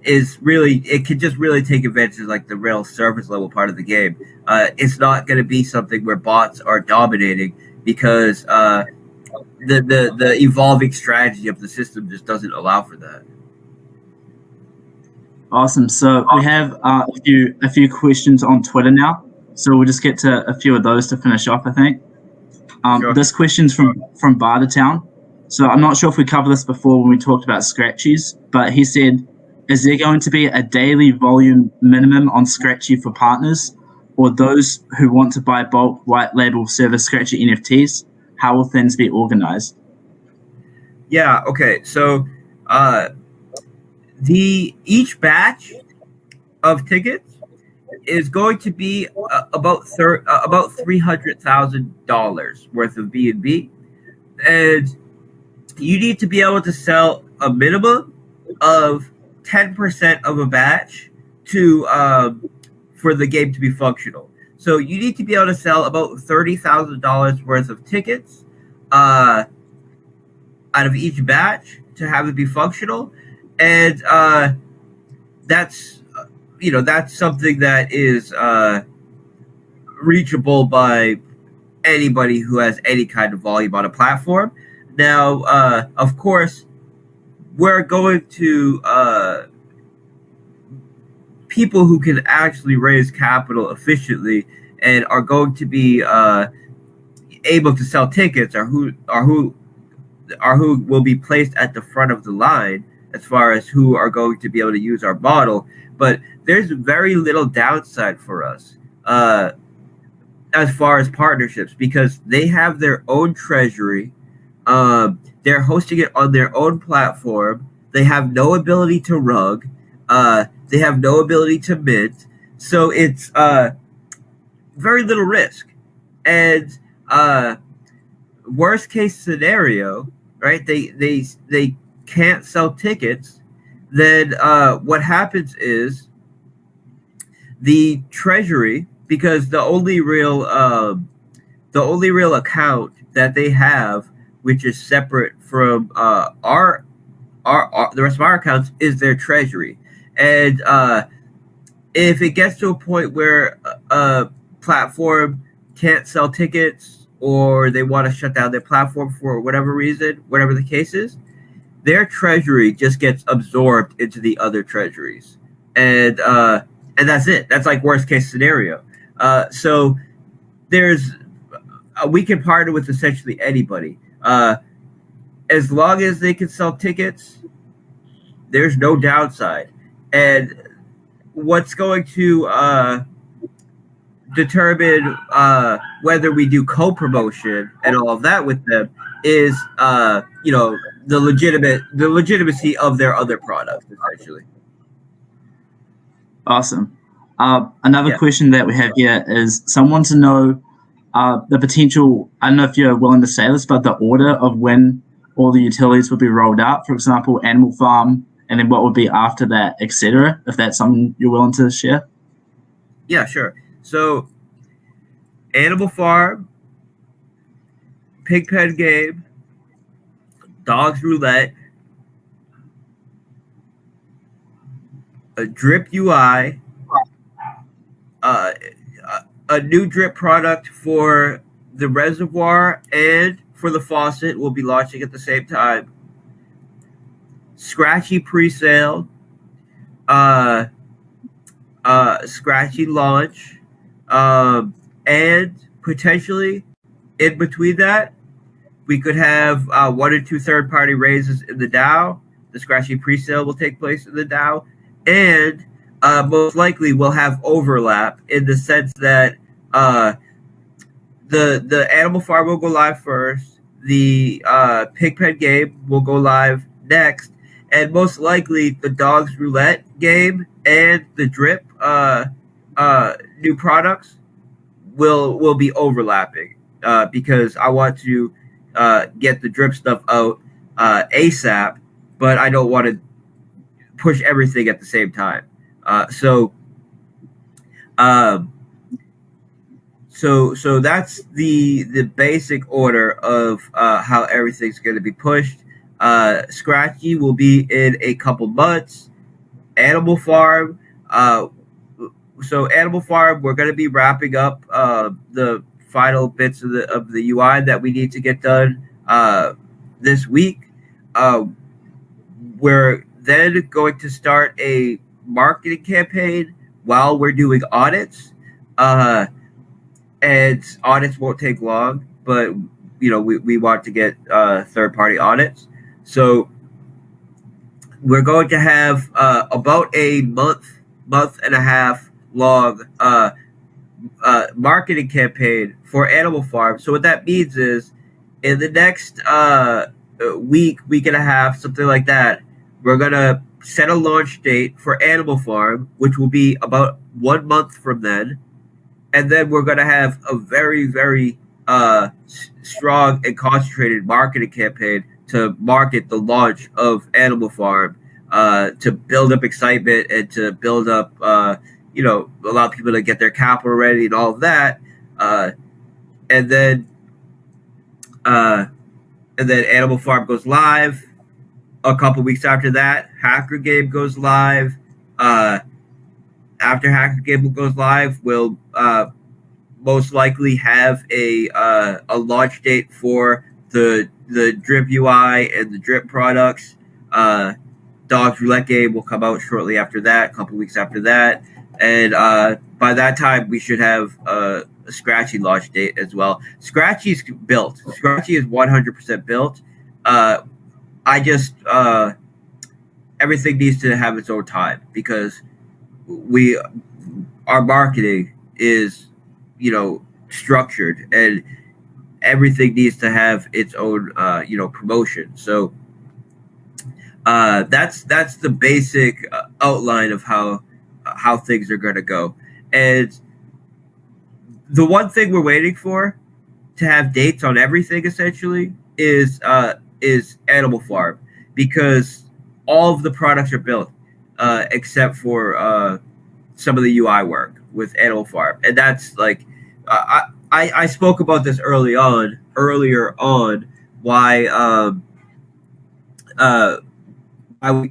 it can just really take advantage of like the real surface level part of the game. It's not going to be something where bots are dominating, because the evolving strategy of the system just doesn't allow for that. Awesome. So we have a few questions on Twitter now. So we'll just get to a few of those to finish off, I think. Sure. This question's from Bartertown. So I'm not sure if we covered this before when we talked about Scratchies, but he said, is there going to be a daily volume minimum on Scratchy for partners, or those who want to buy bulk white label service Scratchy NFTs? How will things be organized? Yeah, okay. So each batch of tickets is going to be about $300,000 worth of B&B, and you need to be able to sell a minimum of 10% of a batch to for the game to be functional. So you need to be able to sell about $30,000 worth of tickets out of each batch to have it be functional, and that's something that is reachable by anybody who has any kind of volume on a platform. Now, of course, we're going to people who can actually raise capital efficiently and are going to be able to sell tickets, or who will be placed at the front of the line as far as who are going to be able to use our model. But there's very little downside for us as far as partnerships, because they have their own treasury. They're hosting it on their own platform. They have no ability to rug. They have no ability to mint. So it's very little risk. And worst case scenario, right? They can't sell tickets. Then what happens is the treasury, because the only real account that they have, which is separate from our the rest of our accounts, is their treasury. And if it gets to a point where a platform can't sell tickets or they want to shut down their platform for whatever reason, whatever the case is, their treasury just gets absorbed into the other treasuries, and that's it. That's like worst case scenario. So there's we can partner with essentially anybody. As long as they can sell tickets, there's no downside. And what's going to determine whether we do co-promotion and all of that with them is the legitimacy of their other products, essentially. Awesome. Another question that we have here is someone to know the potential. I don't know if you're willing to say this, but the order of when all the utilities would be rolled out. For example, Animal Farm, and then what would be after that, etc. If that's something you're willing to share. Yeah, sure. So, Animal Farm, Pigpen game, Dogs Roulette, a drip UI, a new drip product for the reservoir and for the faucet will be launching at the same time. Scratchy pre-sale, Scratchy launch, and potentially in between that, we could have 1 or 2 third-party raises in the DAO. The Scratchy pre-sale will take place in the DAO, and most likely we'll have overlap in the sense that the Animal Farm will go live first, the Pigpen game will go live next, and most likely the Dogs Roulette game and the drip new products will be overlapping because I want to get the drip stuff out ASAP, but I don't want to push everything at the same time. So that's the basic order of how everything's going to be pushed. Scratchy will be in a couple months. Animal Farm. So Animal Farm, we're going to be wrapping up the final bits of the UI that we need to get done this week. We're then going to start a marketing campaign while we're doing audits. And audits won't take long, but we want to get third-party audits. So we're going to have about a month and a half long marketing campaign for Animal Farm. So what that means is in the next week and a half, something like that, we're going to set a launch date for Animal Farm, which will be about 1 month from then. And then we're going to have a very, very strong and concentrated marketing campaign to market the launch of Animal Farm, to build up excitement and to build up, allow people to get their capital ready and all of that. And then Animal Farm goes live. A couple weeks after that, Hacker Game goes live. After Hacker Game goes live, we'll most likely have a launch date for the drip UI and the drip products. Dogs Roulette game will come out shortly after that, a couple weeks after that, and by that time we should have a Scratchy launch date as well. Scratchy's built. Scratchy is 100% built. I just everything needs to have its own time because our marketing is structured and everything needs to have its own promotion. So that's the basic outline of how things are going to go. And the one thing we're waiting for to have dates on everything essentially is Animal Farm, because all of the products are built except for some of the UI work with Animal Farm, and that's like I spoke about this earlier on why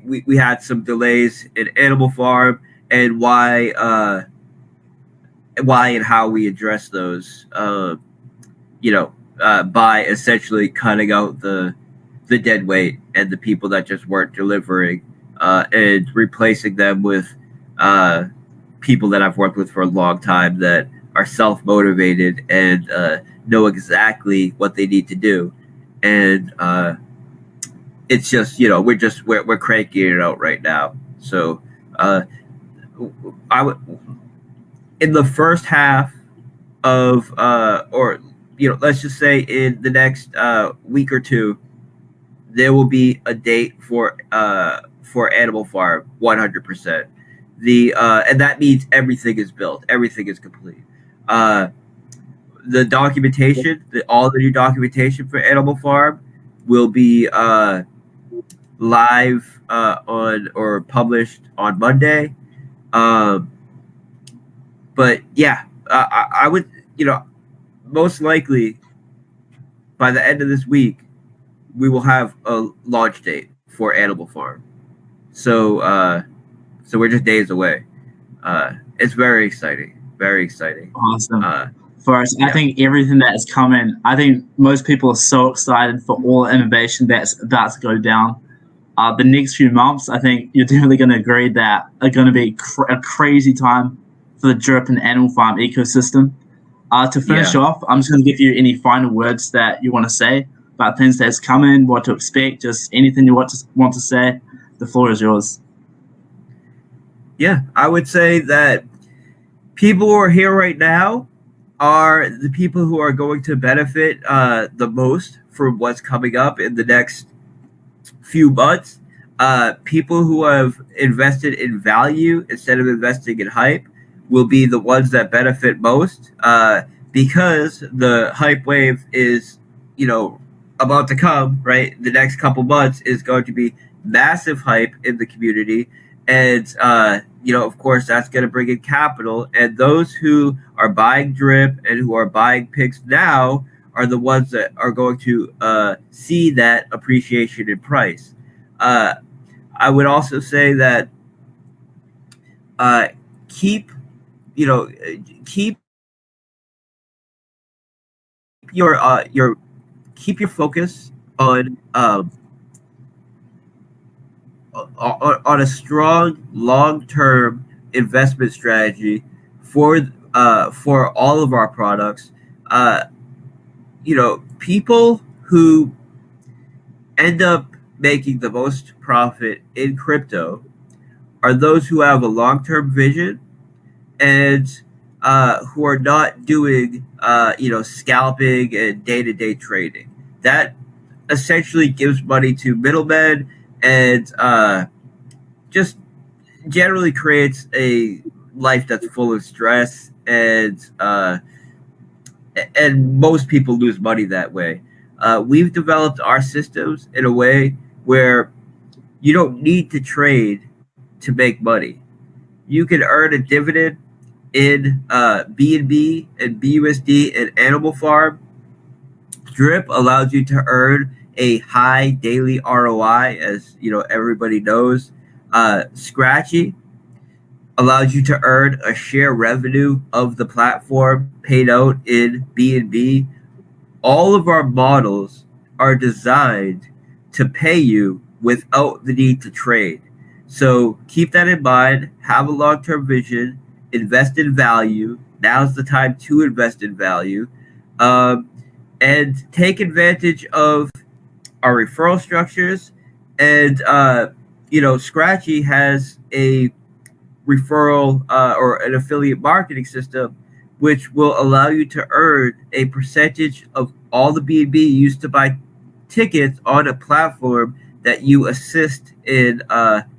we had some delays in Animal Farm, and why and how we address those. By essentially cutting out the dead weight and the people that just weren't delivering, and replacing them with people that I've worked with for a long time that are self motivated and know exactly what they need to do, and it's just we're cranking it out right now. So I would, in the first half of or let's just say in the next week or two, there will be a date for Animal Farm 100%. And that means everything is built, everything is complete. The documentation, all the new documentation for Animal Farm will be live on or published on Monday. But yeah, I would, most likely by the end of this week, we will have a launch date for Animal Farm. So we're just days away. It's very exciting. Very exciting. Awesome. For us, I think everything that is coming, I think most people are so excited for all the innovation that's about to go down. The next few months, I think you're definitely going to agree that are going to be a crazy time for the drip and Animal Farm ecosystem. To finish off, I'm just going to give you any final words that you want to say about things that's coming, what to expect, just anything you want to say. The floor is yours. Yeah, I would say that people who are here right now are the people who are going to benefit the most from what's coming up in the next few months. People who have invested in value instead of investing in hype will be the ones that benefit most, because the hype wave is, about to come, right? The next couple months is going to be massive hype in the community. And, of course, that's going to bring in capital. And those who are buying drip and who are buying pigs now are the ones that are going to see that appreciation in price. I would also say that keep your focus on a strong long-term investment strategy for all of our products. People who end up making the most profit in crypto are those who have a long-term vision and who are not doing scalping and day-to-day trading. That essentially gives money to middlemen and just generally creates a life that's full of stress, and most people lose money that way. We've developed our systems in a way where you don't need to trade to make money. You can earn a dividend in BNB and BUSD and Animal Farm. Drip allows you to earn a high daily ROI, as everybody knows. Scratchy allows you to earn a share revenue of the platform paid out in BNB. All of our models are designed to pay you without the need to trade. So keep that in mind. Have a long-term vision. Invest in value. Now's the time to invest in value. And take advantage of our referral structures. And, Scratchy has a referral or an affiliate marketing system which will allow you to earn a percentage of all the BNB used to buy tickets on a platform that you assist in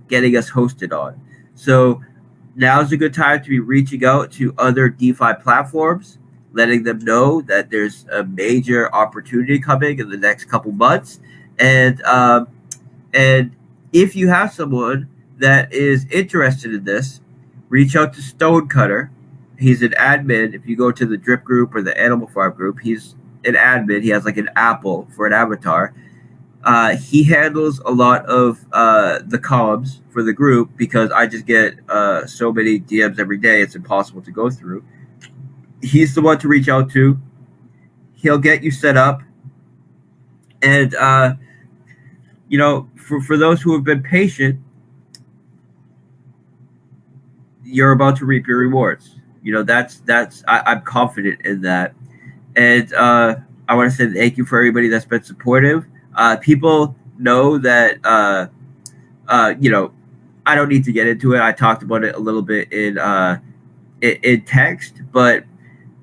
getting us hosted on. So now's a good time to be reaching out to other DeFi platforms. letting them know that there's a major opportunity coming in the next couple months, and if you have someone that is interested in this, reach out to Stonecutter. He's an admin. If you go to the Drip group or the Animal Farm group, he's an admin. He has like an apple for an avatar. He handles a lot of the comms for the group because I just get so many DMs every day. It's impossible to go through. He's the one to reach out to. He'll get you set up. And, for those who have been patient, you're about to reap your rewards. I'm confident in that. And I want to say thank you for everybody that's been supportive. People know that, I don't need to get into it. I talked about it a little bit in text, but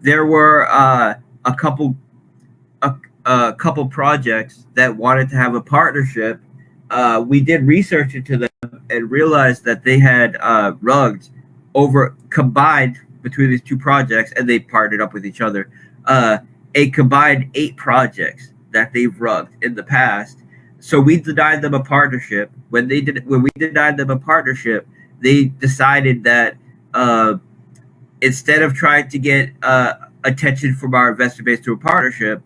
there were a couple projects that wanted to have a partnership. We did research into them and realized that they had rugged over combined between these two projects, and they partnered up with each other. A combined 8 projects that they've rugged in the past. So we denied them a partnership. When we denied them a partnership, they decided that instead of trying to get attention from our investor base to a partnership,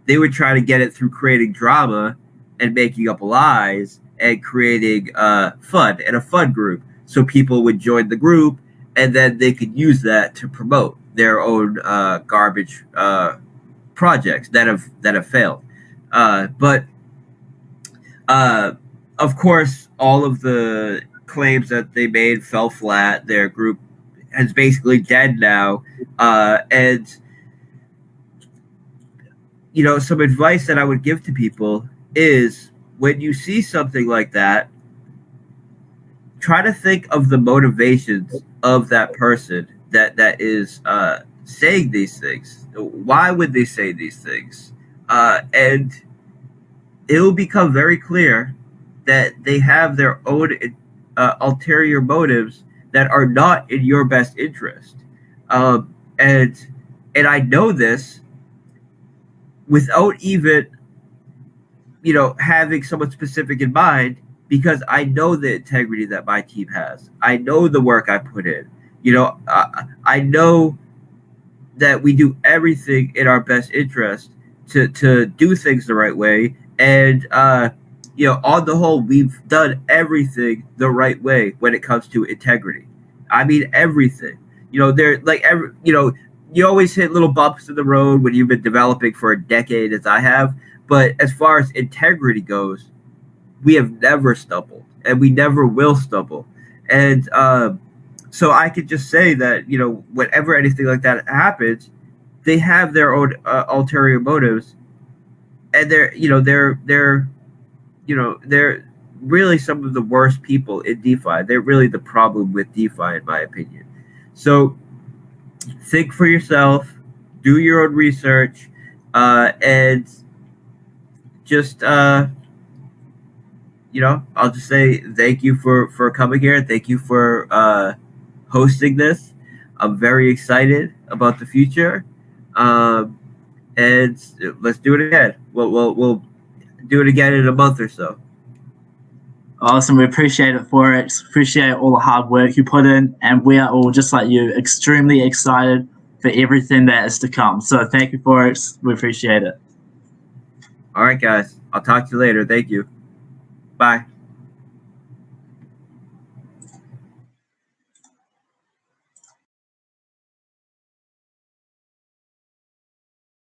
they would try to get it through creating drama and making up lies and creating fun and a fun group. So people would join the group, and then they could use that to promote their own garbage projects that have failed. But of course, all of the claims that they made fell flat. Their group is basically dead now. And some advice that I would give to people is when you see something like that, try to think of the motivations of that person that is saying these things. Why would they say these things? And it will become very clear that they have their own ulterior motives that are not in your best interest. And I know this without even having someone specific in mind, because I know the integrity that my team has. I know the work I put in. I know that we do everything in our best interest to do things the right way. And, on the whole, we've done everything the right way when it comes to integrity. I mean, everything. You always hit little bumps in the road when you've been developing for a decade, as I have. But as far as integrity goes, we have never stumbled, and we never will stumble. And so I could just say that, whenever anything like that happens, they have their own ulterior motives, and they're really some of the worst people in DeFi. They're really the problem with DeFi, in my opinion. So think for yourself, do your own research, and just I'll just say thank you for coming here. Thank you for hosting this. I'm very excited about the future, and let's do it again. We'll do it again in a month or so. Awesome. We appreciate it, Forex. Appreciate all the hard work you put in, and we are all, just like you, extremely excited for everything that is to come. So thank you, Forex. We appreciate it. All right, guys. I'll talk to you later. Thank you. Bye.